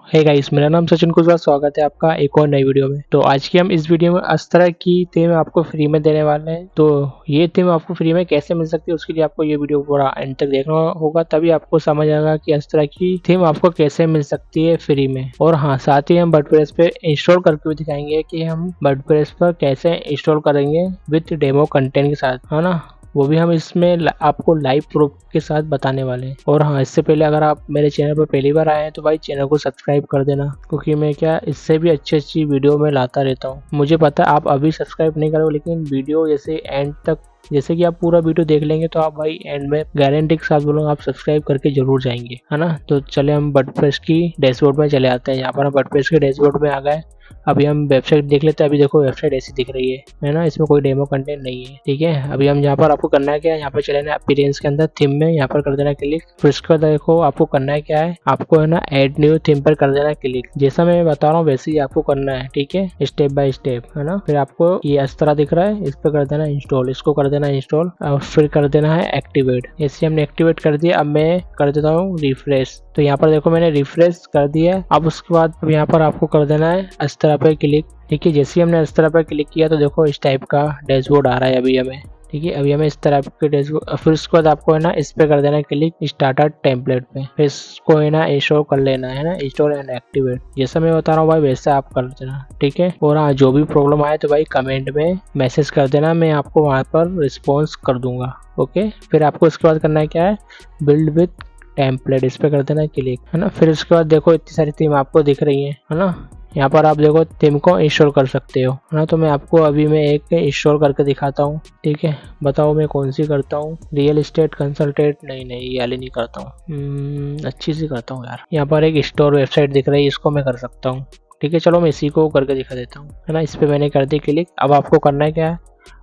S2: हे गाइस, मेरा नाम सचिन कुशवाहा, स्वागत है आपका एक और नई वीडियो में। तो आज की हम इस वीडियो में अस्त्रा की थीम आपको फ्री में देने वाले हैं। तो ये थीम आपको फ्री में कैसे मिल सकती है, उसके लिए आपको ये वीडियो पूरा एंड तक देखना होगा, तभी आपको समझ आएगा कि अस्त्रा की थीम आपको कैसे मिल सकती है फ्री में। और हाँ, साथ ही हम वर्डप्रेस पे इंस्टॉल करके भी दिखाएंगे कि हम वर्डप्रेस पर कैसे इंस्टॉल करेंगे विद डेमो कंटेंट के साथ, है ना। वो भी हम इसमें आपको लाइव प्रूफ के साथ बताने वाले हैं। और हाँ, इससे पहले अगर आप मेरे चैनल पर पहली बार आए हैं तो भाई चैनल को सब्सक्राइब कर देना, क्योंकि मैं क्या इससे भी अच्छी वीडियो में लाता रहता हूँ। मुझे पता है आप अभी सब्सक्राइब नहीं करोगे, लेकिन वीडियो जैसे एंड तक, जैसे कि आप पूरा वीडियो देख लेंगे तो आप भाई एंड में गारंटी के साथ बोलूँगा आप सब्सक्राइब करके जरूर जाएंगे, है ना। तो चले हम वर्डप्रेस की डैशबोर्ड में चले आते हैं। यहाँ पर हम वर्डप्रेस के डैशबोर्ड में आ गए। अभी हम वेबसाइट देख लेते हैं। अभी देखो वेबसाइट ऐसी दिख रही है ना, इसमें कोई डेमो कंटेंट नहीं है, ठीक है। अभी हम यहाँ पर आपको करना है क्या है, यहाँ पर चले ना अपीयरेंस के अंदर थीम में, यहाँ पर कर देना क्लिक। फिर इसके बाद देखो आपको करना है क्या है, आपको है ना ऐड न्यू थीम पर कर देना क्लिक। जैसा मैं बता रहा हूँ वैसे ही आपको करना है, ठीक है, स्टेप बाय स्टेप, है ना। फिर आपको ये इस तरह दिख रहा है, इस पर कर देना इंस्टॉल, इसको कर देना इंस्टॉल और फिर कर देना है एक्टिवेट। जैसे हमने एक्टिवेट कर दिया, अब मैं कर देता हूँ रिफ्रेश। तो यहाँ पर देखो मैंने रिफ्रेश कर दिया है। अब उसके बाद यहाँ पर आपको कर देना है इस तरह पे क्लिक, ठीक है। जैसे हमने इस तरह पे क्लिक किया तो देखो इस टाइप का डैशबोर्ड आ रहा है अभी हमें, ठीक है। अभी हमें इस तरह के डैशबोर्ड, फिर उसके बाद आपको है ना इस पे कर देना है क्लिक स्टार्टर टेम्पलेट पे, फिर इसको है ना इंस्टॉल कर लेना है ना, इंस्टॉल एंड एक्टिवेट। जैसा मैं बता रहा हूँ भाई वैसा आप कर देना, ठीक है। और हाँ, जो भी प्रॉब्लम आए तो भाई कमेंट में मैसेज कर देना, मैं आपको वहाँ पर रिस्पॉन्स कर दूंगा, ओके। फिर आपको इसके बाद करना है क्या है, बिल्ड विथ टेम्पलेट, इस पे कर देना क्लिक, है ना। फिर उसके बाद देखो इतनी सारी थीम आपको दिख रही है ना। यहाँ पर आप देखो थीम को इंस्टॉल कर सकते हो, है ना। तो मैं आपको अभी मैं एक इंस्टॉल करके दिखाता हूँ, ठीक है। बताओ मैं कौन सी करता हूँ, रियल एस्टेट कंसल्टेंट, नहीं ये वाली नहीं करता हूँ, अच्छी सी करता हूँ यार। यहाँ पर एक स्टोर वेबसाइट दिख रही है, इसको मैं कर सकता हूँ, ठीक है। चलो मैं इसी को करके दिखा देता हूँ, है ना। इस पर मैंने कर दी क्लिक। अब आपको करना है क्या है,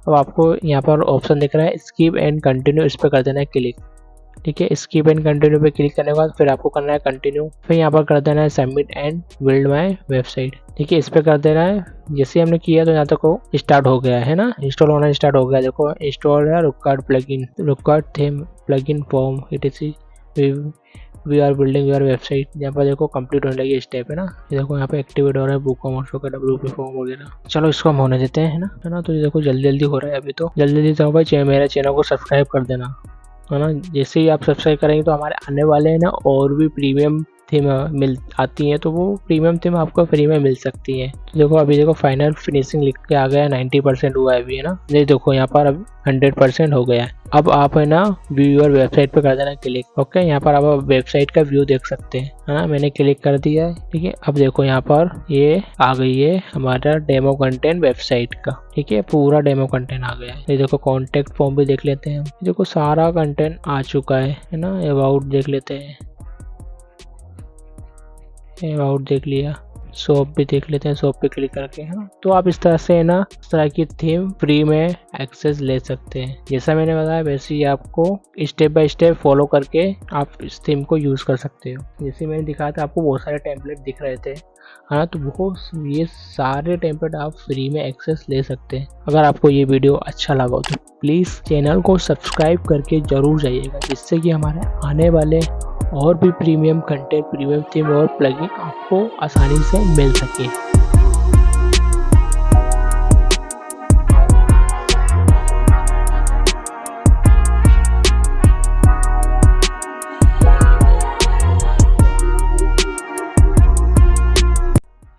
S2: अब आपको यहाँ पर ऑप्शन दिख रहा है स्किप एंड कंटिन्यू, इस पर कर देना है क्लिक, ठीक है। स्किप एंड कंटिन्यू पे क्लिक करने के बाद फिर आपको करना है कंटिन्यू। फिर यहाँ पर कर देना है submit and build my website, ठीक है, इस पे कर देना है। जैसे हमने किया तो यहाँ तक वो स्टार्ट हो गया है ना, इंस्टॉल होना स्टार्ट हो गया। देखो इंस्टॉल है रुककार्ड प्लगइन, रुककार्ड theme plugin form etc we are building your website. यहाँ पर देखो कंप्लीट होने लगी स्टेप, है ना। ये देखो यहाँ पे एक्टिवेट हो रहा है बुक कॉमर्स का WP फॉर्म वगैरह। चलो इसको हम होने देते हैं, है ना। तो ये देखो जल्दी हो रहा है अभी, तो जल्दी जाओ भाई मेरे चैनल को सब्सक्राइब कर देना, है ना। जैसे ही आप सब्सक्राइब करेंगे तो हमारे आने वाले हैं ना और भी प्रीमियम थीम मिल आती हैं, तो वो प्रीमियम थीम आपको फ्री में मिल सकती है। तो देखो अभी देखो फाइनल फिनिशिंग लिख के आ गया, 90% हुआ है अभी, है ना। ये देखो यहाँ पर अब 100% हो गया है। अब आप है ना व्यू योर वेबसाइट पे कर देना क्लिक, ओके। यहाँ पर आप वेबसाइट का व्यू देख सकते हैं, है ना। मैंने क्लिक कर दिया है, ठीक है। अब देखो यहाँ पर ये आ गई है हमारा डेमो कंटेंट वेबसाइट का, ठीक है, पूरा डेमो कंटेंट आ गया है। ये देखो कॉन्टेक्ट फॉर्म भी देख लेते हैं हम, देखो सारा कंटेंट आ चुका है ना। अबाउट देख लेते हैं, अबाउट देख लिया, शॉप भी देख लेते हैं, शॉप पे क्लिक करके, है ना। तो आप इस तरह से है ना इस तरह की थीम फ्री में एक्सेस ले सकते हैं। जैसा मैंने बताया वैसे ही आपको स्टेप बाय स्टेप फॉलो करके आप इस थीम को यूज कर सकते हो। जैसे मैंने दिखाया था आपको बहुत सारे टेम्पलेट दिख रहे थे, हाँ, तो वो ये सारे टेम्पलेट आप फ्री में एक्सेस ले सकते हैं। अगर आपको ये वीडियो अच्छा लगा हो तो प्लीज़ चैनल को सब्सक्राइब करके जरूर जाइएगा, जिससे कि हमारे आने वाले और भी प्रीमियम कंटेंट, प्रीमियम थीम और प्लगइन आपको आसानी से मिल सके।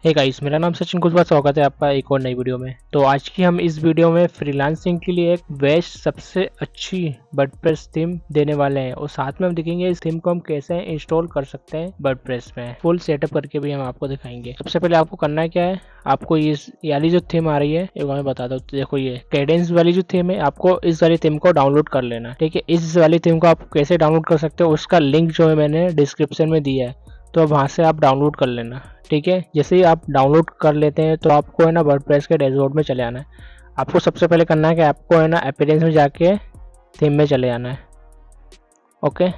S2: हे गाइस, मेरा नाम सचिन कुशवाहा, स्वागत है आपका एक और नई वीडियो में। तो आज की हम इस वीडियो में फ्रीलांसिंग के लिए एक बेस्ट सबसे अच्छी वर्डप्रेस थीम देने वाले हैं और साथ में हम देखेंगे इस थीम को हम कैसे इंस्टॉल कर सकते हैं वर्डप्रेस में। फुल सेटअप करके भी हम आपको दिखाएंगे। सबसे पहले आपको करना क्या है, आपको इस वाली जो थीम आ रही है एक मैं बता दूं, तो देखो ये कैडेंस वाली जो थीम है, आपको इस वाली थीम को डाउनलोड कर लेना है। ठीक है, इस वाली थीम को आप कैसे डाउनलोड कर सकते हो उसका लिंक जो है मैंने डिस्क्रिप्शन में दिया है, तो वहाँ से आप डाउनलोड कर लेना। ठीक है, जैसे ही आप डाउनलोड कर लेते हैं तो आपको है ना वर्डप्रेस के डैशबोर्ड में चले आना है। आपको सबसे पहले करना है कि आपको है ना अपीयरेंस में जाके थीम में चले आना है। ओके,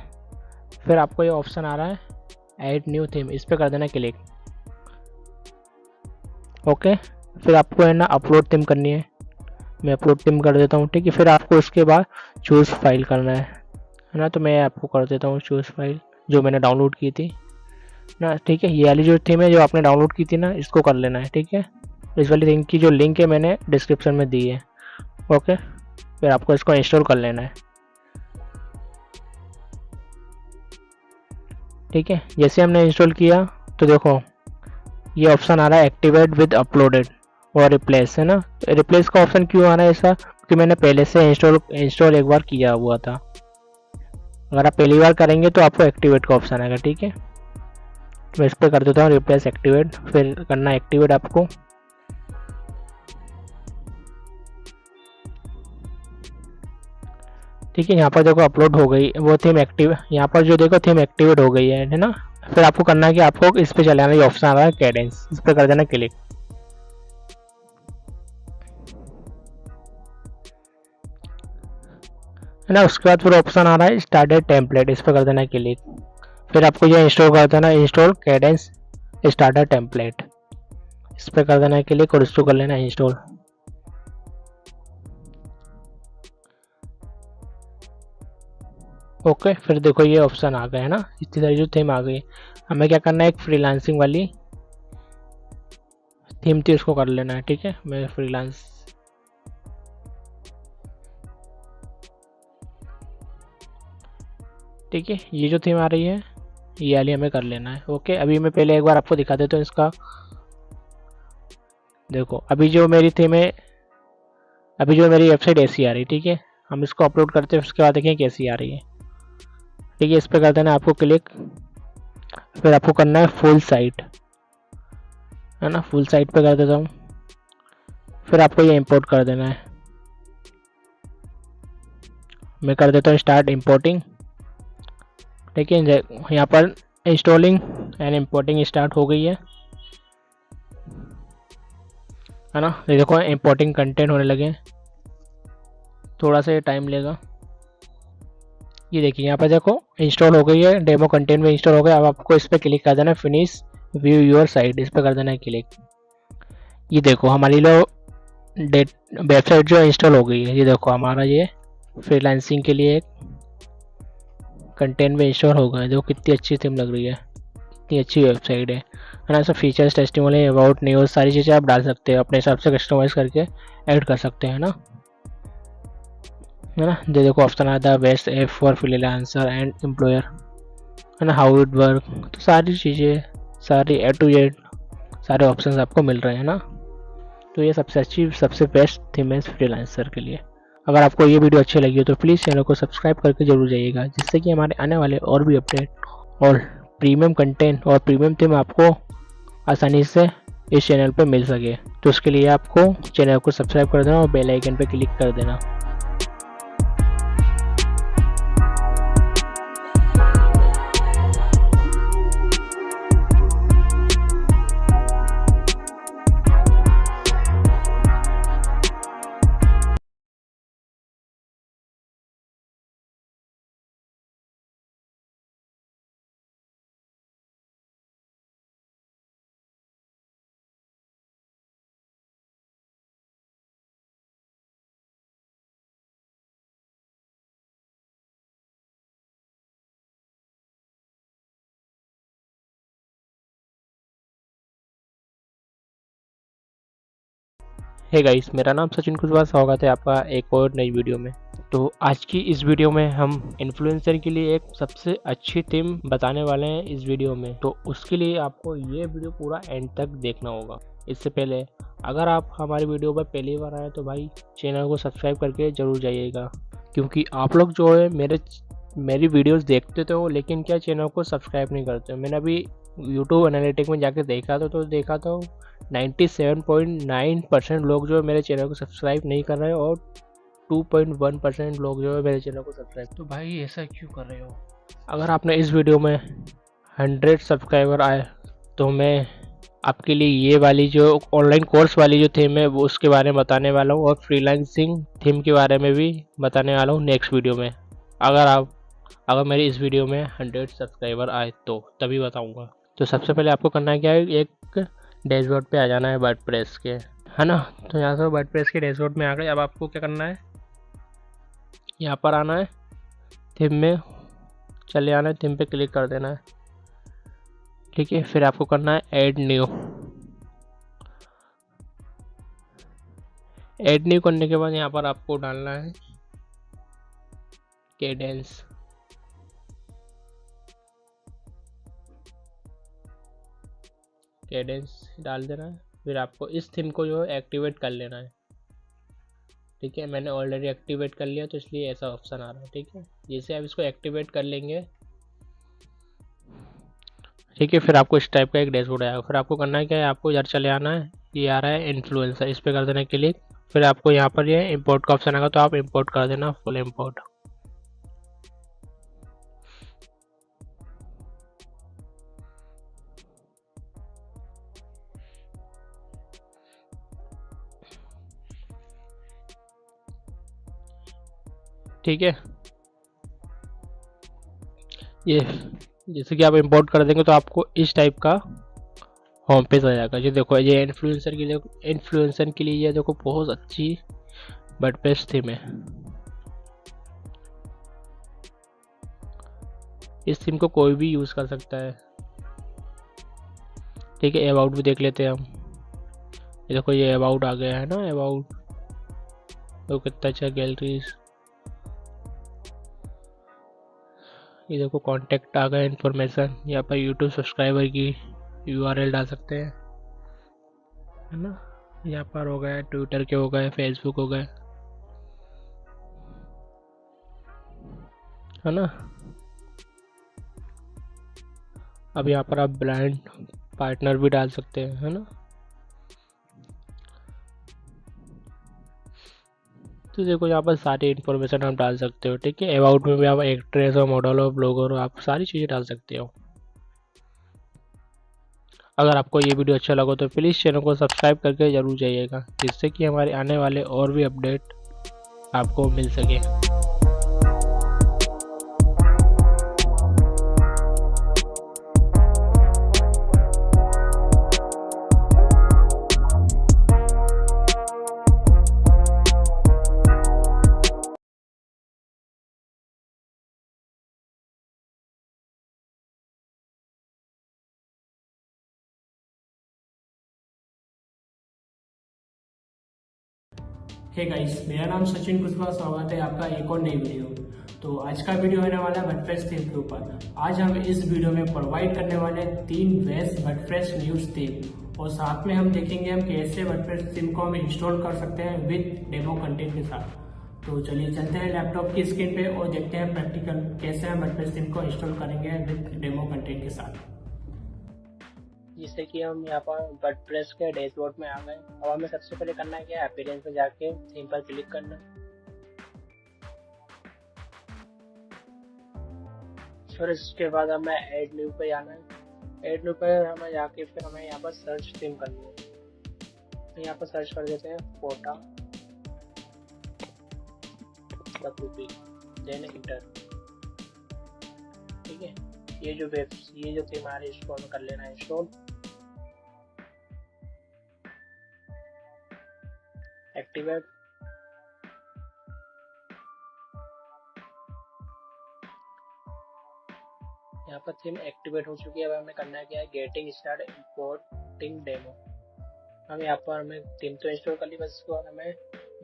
S2: फिर आपको ये ऑप्शन आ रहा है ऐड न्यू थीम, इस पर कर देना क्लिक। ओके, फिर आपको है ना अपलोड थीम करनी है, मैं अपलोड थीम कर देता हूँ। ठीक है, फिर आपको उसके बाद चूज़ फाइल करना है ना, तो मैं आपको कर देता हूँ चूज़ फाइल जो मैंने डाउनलोड की थी ना। ठीक है, ये वाली जो थीम है जो आपने डाउनलोड की थी ना, इसको कर लेना है। ठीक है, इस वाली थीम की जो लिंक है मैंने डिस्क्रिप्शन में दी है। ओके, फिर आपको इसको इंस्टॉल कर लेना है। ठीक है, जैसे हमने इंस्टॉल किया तो देखो ये ऑप्शन आ रहा है एक्टिवेट विद अपलोडेड और रिप्लेस, है ना। रिप्लेस का ऑप्शन क्यों आ रहा है ऐसा, क्योंकि मैंने पहले से इंस्टॉल एक बार किया हुआ था। अगर आप पहली बार करेंगे तो आपको एक्टिवेट का ऑप्शन आएगा। ठीक है, मैं इस पर कर देता हूँ रिप्लेस एक्टिवेट, फिर करना एक्टिवेट आपको। ठीक है, यहाँ पर देखो अपलोड हो गई वो थीम एक्टिव, यहाँ पर जो देखो थीम एक्टिवेट हो गई है ना। फिर आपको करना है कि आपको इस पे चले आना, ये ऑप्शन आ रहा है कैडेंस, इस पर कर देना क्लिक। है ना, उसके बाद फिर ऑप्शन आ रहा है स्टार्टेड टेम्पलेट, इस पर कर देना क्लिक। फिर आपको ये इंस्टॉल कर देना, इंस्टॉल कैडेंस स्टार्टर टेम्पलेट, इस पर कर देना क्लिक और इसको कर लेना इंस्टॉल। ओके, फिर देखो ये ऑप्शन आ गए है ना, इतनी सारी जो थीम आ गई। हमें क्या करना है, एक फ्रीलांसिंग वाली थीम थी उसको कर लेना है। ठीक है, मैं फ्रीलांस, ठीक है, ये जो थीम आ रही है ये वाली हमें कर लेना है। ओके, अभी मैं पहले एक बार आपको दिखा देता हूँ इसका। देखो अभी जो मेरी थीम है, अभी जो मेरी वेबसाइट ऐसी आ रही है। ठीक है, हम इसको अपलोड करते हैं, उसके बाद देखें कैसी आ रही है। ठीक है, इस पर कर देना है आपको क्लिक, फिर आपको करना है फुल साइट, है ना, फुल साइट पे कर देता हूँ। फिर आपको ये इंपोर्ट कर देना है, मैं कर देता हूँ स्टार्ट इंपोर्टिंग। ठीक है, यहाँ पर इंस्टॉलिंग एंड इंपोर्टिंग स्टार्ट हो गई है ना। ये देखो इंपोर्टिंग कंटेंट होने लगे, थोड़ा सा टाइम लेगा। ये देखिए यहाँ पर देखो इंस्टॉल हो गई है, डेमो कंटेंट में इंस्टॉल हो गया। अब आपको इस पर क्लिक कर देना है फिनिश व्यू योर साइट, इस पर कर देना है क्लिक। ये देखो हमारी लो वेबसाइट जो इंस्टॉल हो गई है। ये देखो हमारा ये फ्रीलांसिंग के लिए एक कंटेंट में इंस्टॉल हो गया। देखो कितनी अच्छी थीम लग रही है, कितनी अच्छी वेबसाइट है ना। सब फीचर्स, टेस्टिमोनियल, अबाउट, न्यूज़, सारी चीज़ें आप डाल सकते हो, अपने हिसाब से कस्टमाइज करके ऐड कर सकते हैं ना, है ना। देखो ऑप्शन आता है best app for freelancer and employer, है ना, हाउ इट वर्क, तो सारी चीज़ें, सारी ए टू जेड सारे ऑप्शंस आपको मिल रहे हैं ना। तो ये सबसे अच्छी, सबसे बेस्ट थीम है फ्रीलांसर के लिए। अगर आपको ये वीडियो अच्छी लगी हो तो प्लीज़ चैनल को सब्सक्राइब करके जरूर जाइएगा, जिससे कि हमारे आने वाले और भी अपडेट और प्रीमियम कंटेंट और प्रीमियम थीम आपको आसानी से इस चैनल पर मिल सके। तो उसके लिए आपको चैनल को सब्सक्राइब कर देना और बेल आइकन पर क्लिक कर देना। हे गाइस, मेरा नाम सचिन कुशवाहा, स्वागत है आपका एक और नई वीडियो में। तो आज की इस वीडियो में हम इन्फ्लुएंसर के लिए एक सबसे अच्छी थीम बताने वाले हैं इस वीडियो में। तो उसके लिए आपको ये वीडियो पूरा एंड तक देखना होगा। इससे पहले अगर आप हमारी वीडियो पर पहली बार आए तो भाई चैनल को सब्सक्राइब करके ज़रूर जाइएगा, क्योंकि आप लोग जो है मेरी वीडियोस देखते तो हो लेकिन क्या चैनल को सब्सक्राइब नहीं करते हो। मैंने अभी यूट्यूब एनालिटिक में जाके देखा तो देखा तो 97.9% लोग जो है मेरे चैनल को सब्सक्राइब नहीं कर रहे और 2.1% लोग जो है मेरे चैनल को सब्सक्राइब। तो भाई ऐसा क्यों कर रहे हो? अगर आपने इस वीडियो में 100 सब्सक्राइबर आए तो मैं आपके लिए ये वाली जो ऑनलाइन कोर्स वाली जो थीम है वो उसके बारे में बताने वाला हूँ और फ्रीलांसिंग थीम के बारे में भी बताने वाला हूँ नेक्स्ट वीडियो में। अगर मेरी इस वीडियो में 100 सब्सक्राइबर आए तो तभी बताऊँगा। तो सबसे पहले आपको करना है क्या है, एक डैशबोर्ड पे आ जाना है वर्डप्रेस के, है ना। तो यहाँ से वर्डप्रेस के डैशबोर्ड में आ गए। अब आपको क्या करना है, यहाँ पर आना है, थीम में चले आना है, थीम पे क्लिक कर देना है, ठीक है। फिर आपको करना है ऐड न्यू। ऐड न्यू करने के बाद यहाँ पर आपको डालना है कैडेंस। डाल देना है। फिर आपको इस थीम को जो है एक्टिवेट कर लेना है, ठीक है। मैंने ऑलरेडी एक्टिवेट कर लिया तो इसलिए ऐसा ऑप्शन आ रहा है, ठीक है। जैसे आप इसको एक्टिवेट कर लेंगे, ठीक है, फिर आपको इस टाइप का एक डैशबोर्ड आएगा। फिर आपको करना है क्या है, आपको इधर चले आना है, ये आ रहा है इन्फ्लुएंसर, इस पर कर देना क्लिक। फिर आपको यहाँ पर ये इंपोर्ट का ऑप्शन आएगा तो आप इंपोर्ट कर देना, फुल इंपोर्ट। ठीक है, ये जैसे कि आप इंपोर्ट कर देंगे तो आपको इस टाइप का होम पेज आ जाएगा। ये देखो, ये इन्फ्लुएंसर के लिए ये देखो बहुत अच्छी वर्डप्रेस थीम है। इस थीम को कोई भी यूज़ कर सकता है, ठीक है। अबाउट भी देख लेते हैं हम। ये देखो, ये अबाउट आ गया है ना, अबाउट तो कितना अच्छा, गैलरीज, ये देखो कांटेक्ट आ गया, इन्फॉर्मेशन। यहाँ पर यूट्यूब सब्सक्राइबर की URL डाल सकते हैं, है ना। यहाँ पर हो गए ट्विटर के, हो गए फेसबुक, हो गए, है ना। अब यहाँ पर आप ब्रांड पार्टनर भी डाल सकते हैं, है ना। तो देखो यहाँ पर सारी इन्फॉर्मेशन आप डाल सकते हो, ठीक है। अबाउट में भी आप एक्ट्रेस हो, मॉडल हो, ब्लॉगर हो, आप सारी चीज़ें डाल सकते हो। अगर आपको ये वीडियो अच्छा लगा तो प्लीज़ चैनल को सब्सक्राइब करके ज़रूर जाइएगा, जिससे कि हमारे आने वाले और भी अपडेट आपको मिल सके।
S1: हे गाइस, मेरा नाम सचिन कुशवाहा, स्वागत है आपका एक और नई वीडियो। तो आज का वीडियो होने वाला है वर्डप्रेस थीम के ऊपर। आज हम इस वीडियो में प्रोवाइड करने वाले हैं 3 बेस्ट वर्डप्रेस न्यूज थीम और साथ में हम देखेंगे हम कैसे वर्डप्रेस थीम को हम इंस्टॉल कर सकते हैं विद डेमो कंटेंट के साथ। तो चलिए चलते हैं लैपटॉप की स्क्रीन पे और देखते हैं प्रैक्टिकल कैसे हम वर्डप्रेस थीम को इंस्टॉल करेंगे विद डेमो कंटेंट के साथ।
S2: जिससे कि हम यहाँ पर वर्डप्रेस के डैशबोर्ड में आ गए। अब हमें सबसे पहले करना है क्या, अपीयरेंस में जाके थीम पर क्लिक करना। फिर इसके बाद हमें ऐड न्यू पे जाना है। ऐड न्यू पे हमें जाके फिर हमें यहाँ पर सर्च थीम करनी है। तो यहाँ पर सर्च कर देते हैं फोटा WP, देन इंटर, ठीक है। ये जो थीम आ रही है इसको हमें कर लेना है इंस्टॉल। एक्टिवेट, यहाँ पर थीम एक्टिवेट हो चुकी है। अब हमें करना है क्या है, गेटिंग स्टार्ट इंपोर्टिंग डेमो। हम यहाँ पर हमें थीम तो इंस्टॉल कर ली, बस इसको हमें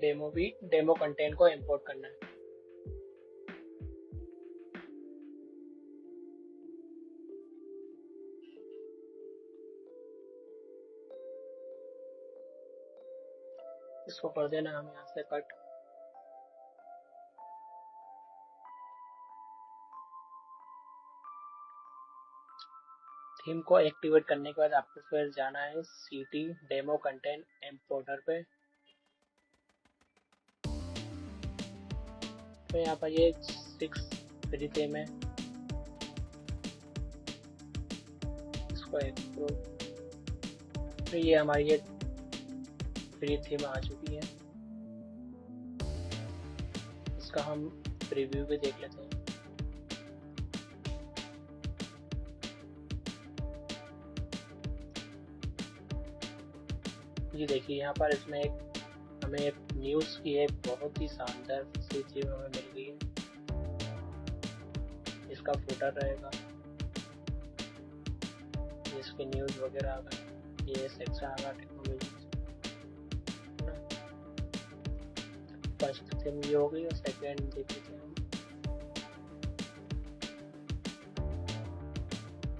S2: डेमो कंटेंट को इंपोर्ट करना है।
S1: इसको कर देना हम यहाँ से कट। थीम को एक्टिवेट करने के बाद आपको फिर जाना है सीटी डेमो कंटेंट इंपोर्टर पे। तो यहाँ पर ये 6 फ्री थीम है, इसको तो ये हमारी ये फ्री थीम आ चुकी है। इसका हम प्रीव्यू भी देख लेते हैं। ये देखिए यहाँ पर इसमें हमें एक न्यूज़ की एक बहुत ही शानदार सी थीम हमें मिल गई है। इसका फुटर रहेगा, इसके न्यूज़ वगैरह आ गए, ये सेक्शन आ गया टेक्नोलॉजी। फर्स्ट थीम ये हो गई और सेकेंड देख लेते हैं।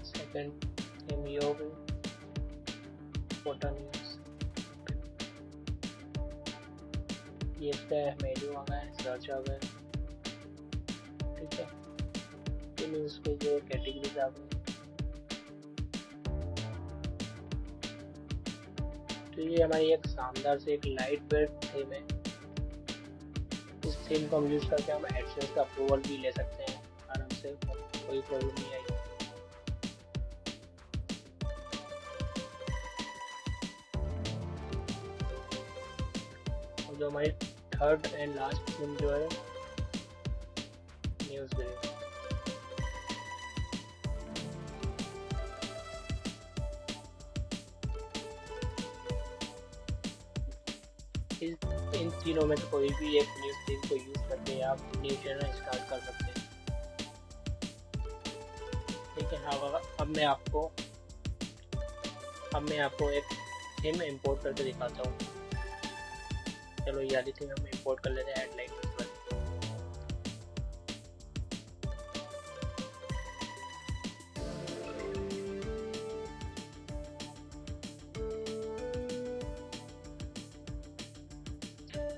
S1: सेकेंड थीम ये हो गई फुटर न्यूज़। ये इसका मेन्यू आ गया है, सर्च आ गया, ठीक है। ये न्यूज़ पे जो कैटेगरीज आ गई। तो ये हमारी एक शानदार से एक लाइट वेट थीम है। इस थीम को हम यूज़ करके हम एडसेंस का अप्रूवल भी ले सकते हैं आराम से, कोई प्रॉब्लम नहीं आएगी। जो हमारी थर्ड एंड लास्ट थीम जो है न्यूज़ ग्रिड। इन तीनों में कोई भी एक न्यूज़ थीम को यूज़ करके आप न्यूज़ चैनल स्टार्ट कर सकते हैं, ठीक है। अब मैं आपको एक थीम इंपोर्ट करके दिखाता हूँ। चलो ये वाली थीम हम इंपोर्ट कर लेते हैं हेडलाइन पर।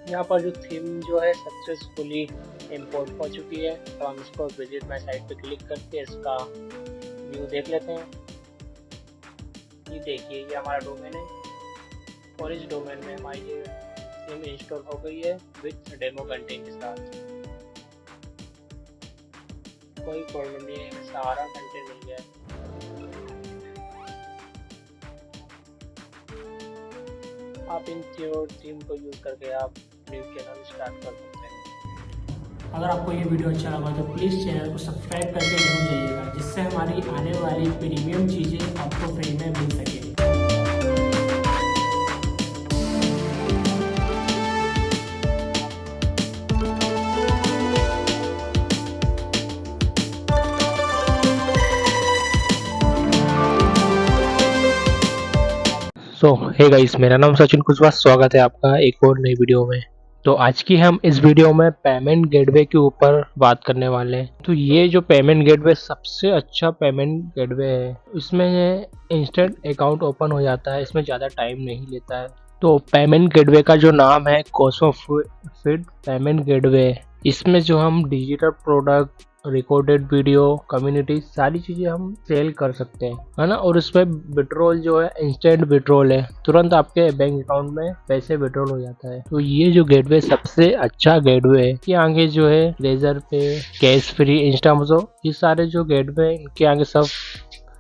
S1: यहाँ पर जो थीम जो है सक्सेसफुली इंपोर्ट हो चुकी है। तो हम इसको विजिट माय साइट पे क्लिक करके इसका व्यू देख लेते हैं। ये देखिए ये हमारा डोमेन है और इस डोमेन में हमारी ये थीम इंस्टॉल हो गई है विद डेमो कंटेंट के साथ। कोई प्रॉब्लम नहीं है, सारा कंटेंट मिल गया है। आप इन थीम को यूज करके आप न्यूज़ चैनल स्टार्ट कर सकते हैं।
S2: अगर आपको ये वीडियो अच्छा लगा तो प्लीज़ चैनल को सब्सक्राइब करके जरूर जाइएगा, जिससे हमारी आने वाली प्रीमियम चीज़ें आपको फ्री में मिल सके। हे गाइस, मेरा नाम सचिन कुशवाहा, स्वागत है आपका एक और नई वीडियो में। तो आज की हम इस वीडियो में पेमेंट गेटवे के ऊपर बात करने वाले हैं। तो ये जो पेमेंट गेटवे सबसे अच्छा पेमेंट गेटवे है। इसमें इंस्टेंट अकाउंट ओपन हो जाता है, इसमें ज़्यादा टाइम नहीं लेता है। तो पेमेंट गेटवे का जो नाम है कॉस्मोफिट पेमेंट गेटवे, इसमें जो हम digital product, recorded video, community, सारी चीज़ें हम सेल कर सकते हैं, है ना। और इसमें विड्रॉल जो है इंस्टेंट विड्रॉल है, तुरंत आपके बैंक अकाउंट में पैसे विड्रॉल हो जाता है। तो ये जो गेटवे सबसे अच्छा गेटवे है। कि आगे जो है रेजर पे, कैश फ्री, इंस्टामोजो, ये सारे जो गेटवे है इनके आगे सब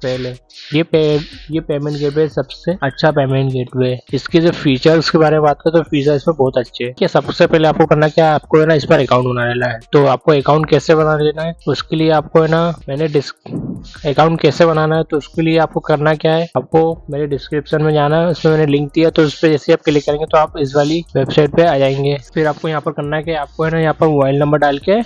S2: फेल है। ये पेमेंट गेटवे सबसे अच्छा पेमेंट गेटवे है। इसके जो फीचर्स के बारे में बात करें तो फीचर इसमें बहुत अच्छे हैं। कि सबसे पहले आपको करना क्या है, आपको है ना इस पर अकाउंट बना लेना है। तो आपको अकाउंट कैसे बना लेना है, उसके लिए आपको है ना अकाउंट कैसे बनाना है, तो उसके लिए आपको करना क्या है, आपको मेरे डिस्क्रिप्शन में जाना है, उसमें मैंने लिंक दिया। तो उस पर जैसे आप क्लिक करेंगे तो आप इस वाली वेबसाइट पे आ जाएंगे। फिर आपको यहाँ पर करना है कि आपको है ना यहाँ पर मोबाइल नंबर डाल के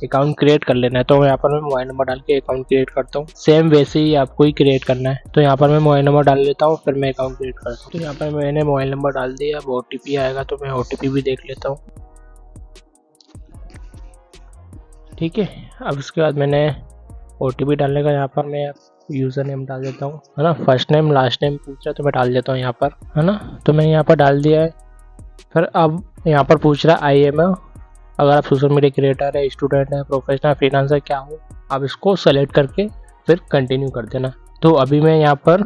S2: अकाउंट क्रिएट कर लेना है। तो यहाँ पर मैं मोबाइल नंबर डाल के अकाउंट क्रिएट करता हूँ। सेम वैसे ही आपको ही क्रिएट करना है। तो यहाँ पर मैं मोबाइल नंबर डाल लेता हूँ, फिर मैं अकाउंट क्रिएट करता हूँ। तो यहाँ पर मैंने मोबाइल नंबर डाल दिया। अब OTP आएगा तो मैं OTP भी देख लेता हूँ, ठीक है। अब उसके बाद मैंने OTP डालने का यहाँ पर मैं यूज़र नेम डाल देता हूँ, है ना। फर्स्ट नेम लास्ट नेम पूछा तो मैं डाल देता हूँ यहाँ पर, है ना। तो मैं यहाँ पर डाल दिया है। फिर अब यहाँ पर पूछ रहा है आई एम अगर आप सोशल मीडिया क्रिएटर है, स्टूडेंट है, प्रोफेशनल, फ्रीलांसर क्या हो, आप इसको सेलेक्ट करके फिर कंटिन्यू कर देना। तो अभी मैं यहाँ पर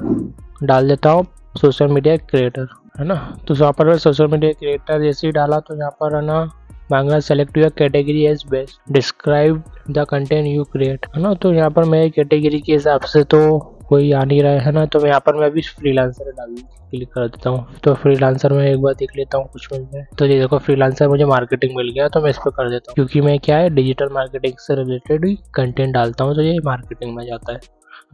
S2: डाल देता हूँ सोशल मीडिया क्रिएटर, है ना। तो यहाँ पर सोशल मीडिया क्रिएटर जैसे ही डाला तो यहाँ पर है ना मांगा select your category as best, describe the content you create, है ना। तो यहाँ पर मेरी कैटेगरी के हिसाब से तो कोई आ नहीं रहा है ना, तो मैं यहाँ पर मैं अभी फ्रीलांसर डाल क्लिक कर देता हूँ। तो फ्रीलांसर में एक बार देख लेता हूँ कुछ मिल जाए। तो ये देखो फ्रीलांसर मुझे मार्केटिंग मिल गया, तो मैं इस पर कर देता हूँ क्योंकि मैं क्या है डिजिटल मार्केटिंग से रिलेटेड ही कंटेंट डालता हूँ, तो ये मार्केटिंग में जाता है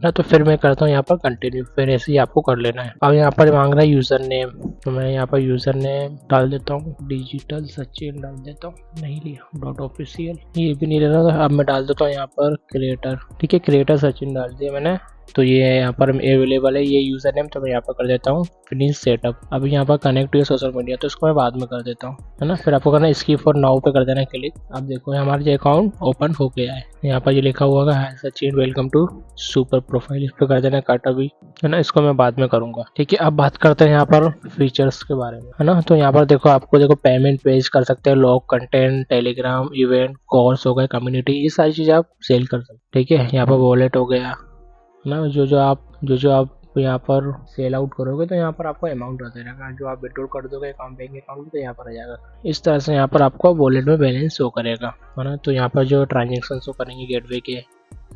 S2: ना। तो फिर मैं करता हूँ यहाँ पर कंटिन्यू, फिर ऐसे ही आपको कर लेना है। अब यहाँ पर मांग रहा है यूज़र नेम, तो मैं यहाँ पर यूज़र नेम डाल देता हूँ, डिजिटल सचिन डाल देता हूँ, नहीं लिया .official, ये भी नहीं ले रहा था। अब मैं डाल देता हूँ यहाँ पर क्रिएटर, ठीक है, क्रिएटर सचिन डाल दिया मैंने। तो ये यहाँ पर अवेलेबल है ये यूज़र नेम, तो मैं यहाँ पर कर देता हूँ फिनिश सेटअप। अब यहाँ पर कनेक्ट टू सोशल मीडिया, तो इसको मैं बाद में कर देता हूँ, है ना। फिर आपको करना है स्किप फॉर नाउ पे कर देना है क्लिक। अब देखो हमारा जो अकाउंट ओपन हो गया है, यहाँ पर ये लिखा हुआ है Sachin welcome to Super Profile, इस पर कर देना कट अभी, है ना। इसको मैं बाद में करूँगा, ठीक है। अब बात करते हैं यहाँ पर फीचर्स के बारे में, है ना। तो यहाँ पर देखो आपको देखो पेमेंट पेज कर सकते हैं, log content, Telegram, event, course हो गए, कम्युनिटी, ये सारी चीज़ें आप सेल कर सकते हैं, ठीक है। यहाँ पर वॉलेट हो गया ना, जो आप यहाँ पर सेल आउट करोगे तो यहाँ पर आपको अमाउंट आता रहेगा, जो आप विड्रॉल कर दोगे अकाउंट बैंक अकाउंट तो यहाँ पर आ जाएगा। इस तरह से यहाँ पर आपको वॉलेट में बैलेंस शो करेगा, है ना। तो यहाँ पर जो ट्रांजेक्शन शो करेंगे गेटवे के,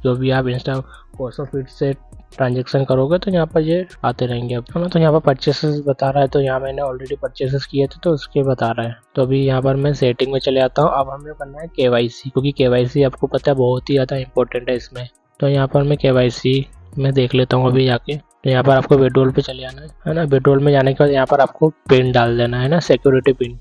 S2: जो भी आप इंस्टा कोर्स ऑफ इट से ट्रांजेक्शन करोगे तो यहाँ पर ये आते रहेंगे अब, है ना। तो यहाँ पर परचेसेस बता रहा है, तो यहाँ मैंने ऑलरेडी परचेसेस किए थे तो उसके बता रहा है। तो अभी यहाँ पर मैं सेटिंग में चले आता हूँ। अब हमें करना है KYC, क्योंकि KYC आपको पता है बहुत ही ज़्यादा इंपॉर्टेंट है इसमें। तो यहाँ पर मैं KYC मैं देख लेता हूँ अभी जाके। तो यहाँ पर आपको विड्रॉल पे चले जाना है ना। विड्रॉल में जाने के बाद यहाँ पर आपको पिन डाल देना है ना, सिक्योरिटी पिन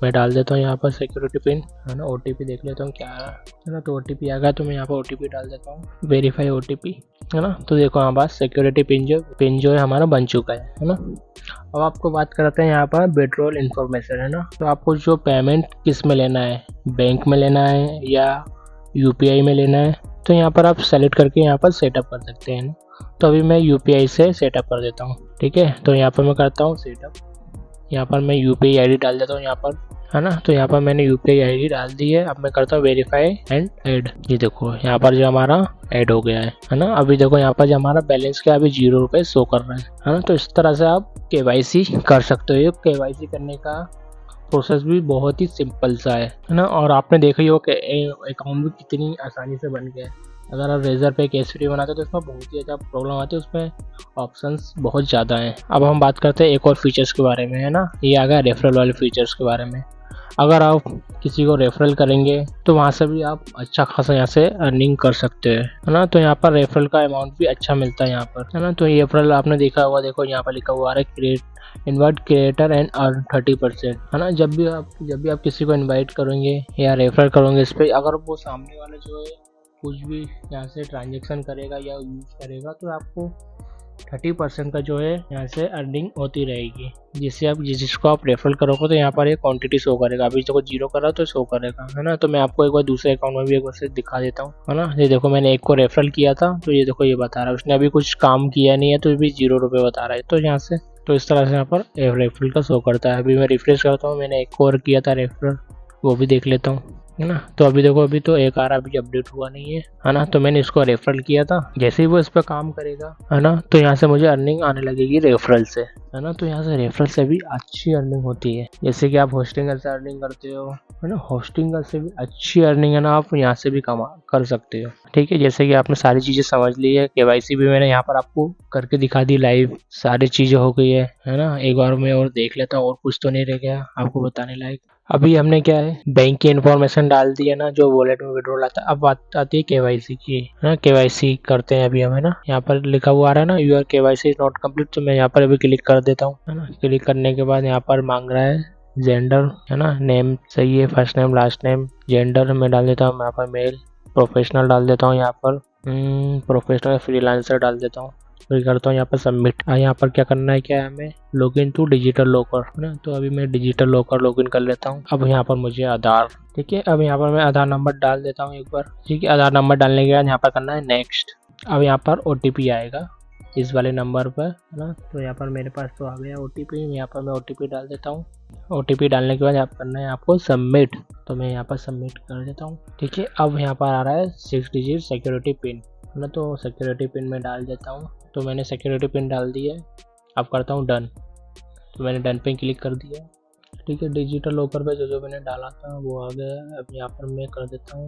S2: मैं डाल देता हूँ यहाँ पर सिक्योरिटी पिन, है ना। OTP देख लेता हूँ क्या है ना। तो OTP आ गया तो मैं यहाँ पर OTP डाल देता हूँ, वेरीफाई OTP, है ना। तो देखो यहाँ पास सिक्योरिटी पिन जो है हमारा बन चुका है ना। अब आपको बात करते हैं यहाँ पर विड्रॉल इन्फॉर्मेशन, है ना। तो आपको जो पेमेंट किस में लेना है, बैंक में लेना है या UPI में लेना है, तो यहाँ पर आप सेलेक्ट करके यहाँ पर सेटअप कर सकते हैं ना। तो अभी मैं UPI से सेटअप कर देता हूँ, ठीक है। तो यहाँ पर मैं करता हूँ सेटअप, यहाँ पर मैं UPI ID डाल देता हूँ यहाँ पर, है ना। तो यहाँ पर मैंने UPI ID डाल दी है। अब मैं करता हूँ वेरीफाई एंड ऐड, ये देखो यहाँ पर जो हमारा ऐड हो गया है ना। अभी देखो यहाँ पर जो हमारा बैलेंस क्या अभी 0 रुपये शो कर रहा है ना। तो इस तरह से आप KYC कर सकते हो। KYC करने का प्रोसेस भी बहुत ही सिंपल सा है ना। और आपने देखा ही हो कि अकाउंट भी कितनी आसानी से बन गया है। अगर आप रेजर पे केसरी बनाते हो तो इसमें बहुत ही ज़्यादा प्रॉब्लम आती है, उसमें ऑप्शंस बहुत ज़्यादा हैं। अब हम बात करते हैं एक और फीचर्स के बारे में, है ना। ये आ गया रेफरल वाले फीचर्स के बारे में। अगर आप किसी को रेफरल करेंगे तो वहाँ से भी आप अच्छा खासा यहाँ से अर्निंग कर सकते हैं, है ना। तो यहाँ पर रेफरल का अमाउंट भी अच्छा मिलता है यहाँ पर, है ना। तो ये रेफरल आपने देखा होगा, देखो यहाँ पर लिखा हुआ है इनवाइट क्रिएटर एंड अर्न 30%, है ना। जब भी आप किसी को इनवाइट करेंगे या रेफर करोगे इस पर, अगर वो सामने वाला जो है कुछ भी यहाँ से ट्रांजेक्शन करेगा या यूज़ करेगा तो आपको 30% का जो है यहाँ से अर्निंग होती रहेगी। जिसको आप रेफर करोगे तो यहाँ पर ये क्वांटिटी शो करेगा। अभी देखो 0 करा तो शो करेगा, है ना। तो मैं आपको एक बार दूसरे अकाउंट में भी एक बार से दिखा देता हूँ, है ना। ये देखो मैंने एक को रेफरल किया था, तो ये देखो ये बता रहा है उसने अभी कुछ काम किया नहीं है, तो ये भी 0 रुपये बता रहा है। तो यहाँ से तो इस तरह से यहाँ पर रेफरल का शो करता है। अभी मैं रिफ्रेश करता हूँ, मैंने एक और किया था रेफरल, वो भी देख लेता हूँ, है ना। तो अभी देखो अभी तो एक आ रहा, अभी अपडेट हुआ नहीं है ना। तो मैंने इसको रेफरल किया था, जैसे ही वो इस पर काम करेगा, है ना, तो यहाँ से मुझे अर्निंग आने लगेगी रेफरल से, है ना। तो यहाँ से रेफरल से भी अच्छी अर्निंग होती है। जैसे कि आप होस्टिंग से अर्निंग करते हो, है ना, होस्टिंग से भी अच्छी अर्निंग है ना, आप यहाँ से भी कमा कर सकते हो, ठीक है। जैसे कि आपने सारी चीज़ें समझ ली है, KYC भी मैंने यहाँ पर आपको करके दिखा दी लाइव, सारी चीज़ें हो गई है ना। एक बार मैं और देख लेता हूँ और कुछ तो नहीं रह गया आपको बताने लायक। अभी हमने क्या है बैंक की इन्फॉर्मेशन डाल दी है ना, जो वॉलेट में विड्रॉल आता है। अब बात आती है KYC की, है ना। KYC करते हैं अभी हम, है ना। यहाँ पर लिखा हुआ आ रहा है ना your KYC is not complete, तो मैं यहाँ पर अभी क्लिक कर देता हूँ, है ना। क्लिक करने के बाद यहाँ पर मांग रहा है जेंडर, है ना, नेम सही है, first name last name, gender मैं डाल देता हूँ यहाँ पर मेल, प्रोफेशनल डाल देता हूँ यहाँ पर प्रोफेशनल फ्रीलांसर डाल देता हूँ, फिर करता हूँ यहाँ पर सबमिट। यहाँ पर क्या करना है, क्या है हमें लॉगिन टू डिजिटल लॉकर, है ना। तो अभी मैं डिजिटल लॉकर लॉगिन कर लेता हूँ। अब यहाँ पर मुझे आधार, ठीक है, अब यहाँ पर मैं आधार नंबर डाल देता हूँ एक बार, ठीक है। आधार नंबर डालने के बाद यहाँ पर करना है नेक्स्ट। अब यहाँ पर OTP आएगा, इस वाले नंबर पर, है ना। तो यहाँ पर मेरे पास तो आ गया OTP, यहाँ पर मैं OTP डाल देता हूँ। OTP डालने के बाद यहाँ करना है आपको सबमिट, तो मैं यहाँ पर सबमिट कर देता हूँ। ठीक है, अब यहाँ पर आ रहा है 6 डिजिट सिक्योरिटी पिन, है ना। तो सिक्योरिटी पिन में डाल देता हूँ। तो मैंने सिक्योरिटी पिन डाल दी है, अब करता हूँ डन। तो मैंने डन पे क्लिक कर दिया। ठीक है, डिजिटल लॉकर पे जो मैंने डाला था वो आ गया। अब यहाँ पर मैं कर देता हूँ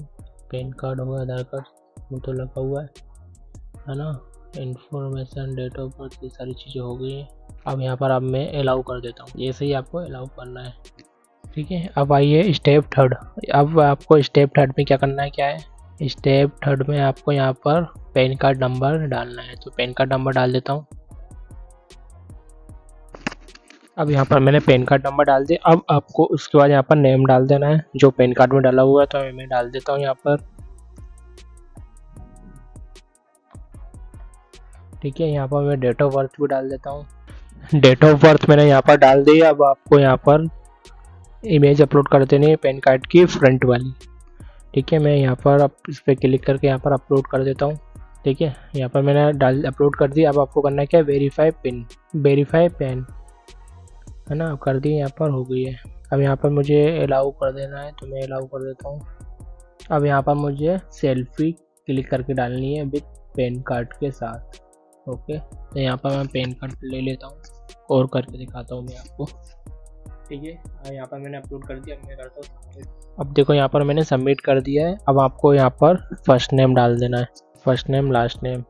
S2: पैन कार्ड होगा, आधार कार्ड वो तो लगा हुआ है ना। इंफॉर्मेशन, डेट ऑफ बर्थ, ये सारी चीज़ें हो गई हैं। अब यहाँ पर अब मैं अलाउ कर देता हूँ, ये सही आपको अलाउ करना है। ठीक है, अब आइए स्टेप थर्ड। अब आपको स्टेप थर्ड में क्या करना है, क्या है स्टेप थर्ड में आपको यहाँ पर पैन कार्ड नंबर डालना है। तो पैन कार्ड नंबर डाल देता हूँ। अब यहाँ पर मैंने पैन कार्ड नंबर डाल दिया। अब आपको उसके बाद यहाँ पर नेम डाल देना है जो पैन कार्ड में डाला हुआ है। तो मैं डाल देता हूँ यहाँ पर। ठीक है, यहाँ पर मैं डेट ऑफ बर्थ भी डाल देता हूँ। डेट ऑफ बर्थ मैंने यहाँ पर डाल दी। अब आपको यहाँ पर इमेज अपलोड कर देनी है पैन कार्ड की फ्रंट वाली। ठीक है, मैं यहाँ पर इस पर क्लिक करके यहाँ पर अपलोड कर देता हूँ। ठीक है, यहाँ पर मैंने अपलोड कर दी। अब आपको करना है क्या, वेरीफाई पिन, वेरीफाई पैन, है ना। कर दी, यहाँ पर हो गई है। अब यहाँ पर मुझे अलाउ कर देना है, तो मैं अलाउ कर देता हूँ। अब यहाँ पर मुझे सेल्फी क्लिक करके डालनी है विद पैन कार्ड के साथ। ओके, तो यहाँ पर मैं पैन कार्ड ले लेता हूँ और करके दिखाता हूँ मैं आपको। ठीक है, यहाँ पर मैंने अपलोड कर दिया। अब मैं करता हूँ सबमिट। अब देखो यहाँ पर मैंने सबमिट कर दिया है। अब आपको यहाँ पर फर्स्ट नेम डाल देना है, फर्स्ट नेम लास्ट नेम,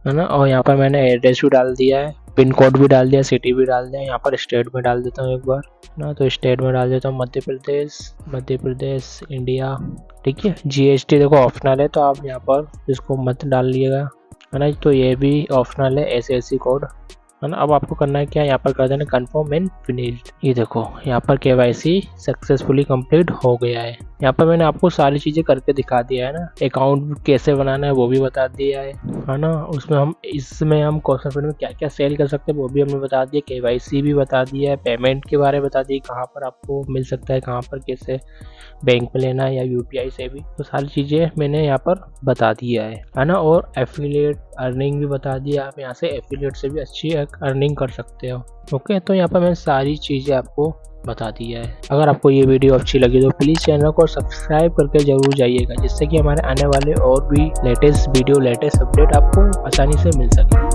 S2: है ना। और यहाँ पर मैंने एड्रेस भी डाल दिया है, पिन कोड भी डाल दिया, सिटी भी डाल दिया। यहाँ पर स्टेट में डाल देता हूँ एक बार ना। तो स्टेट में डाल देता हूँ मध्य प्रदेश, इंडिया। ठीक है, GST देखो ऑप्शनल है, तो आप यहाँ पर इसको मत डाल लिएगा, है ना। तो ये भी ऑप्शनल है, SSC कोड, है ना। अब आपको करना है क्या, यहाँ पर कर देना कन्फर्म एंड फिनिश्ड। ये देखो यहाँ पर KYC सक्सेसफुली कंप्लीट हो गया है। यहाँ पर मैंने आपको सारी चीज़ें करके दिखा दिया है ना। अकाउंट कैसे बनाना है वो भी बता दिया है ना। उसमें इसमें हम क्वेश्चन पेपर में क्या क्या सेल कर सकते हैं वो भी हमने बता दिया। KYC भी बता दिया है, पेमेंट के बारे में बता दिया, कहाँ पर आपको मिल सकता है, कहाँ पर कैसे बैंक में लेना है या UPI से भी। तो सारी चीज़ें मैंने यहाँ पर बता दिया है ना। और एफिलिएट अर्निंग भी बता दिया, आप यहाँ से एफिलिएट से भी अच्छी अर्निंग कर सकते हो। ओके, तो यहाँ पर मैंने सारी चीज़ें आपको बता दिया है। अगर आपको ये वीडियो अच्छी लगी तो प्लीज़ चैनल को सब्सक्राइब करके जरूर जाइएगा, जिससे कि हमारे आने वाले और भी लेटेस्ट वीडियो, लेटेस्ट अपडेट आपको आसानी से मिल सके।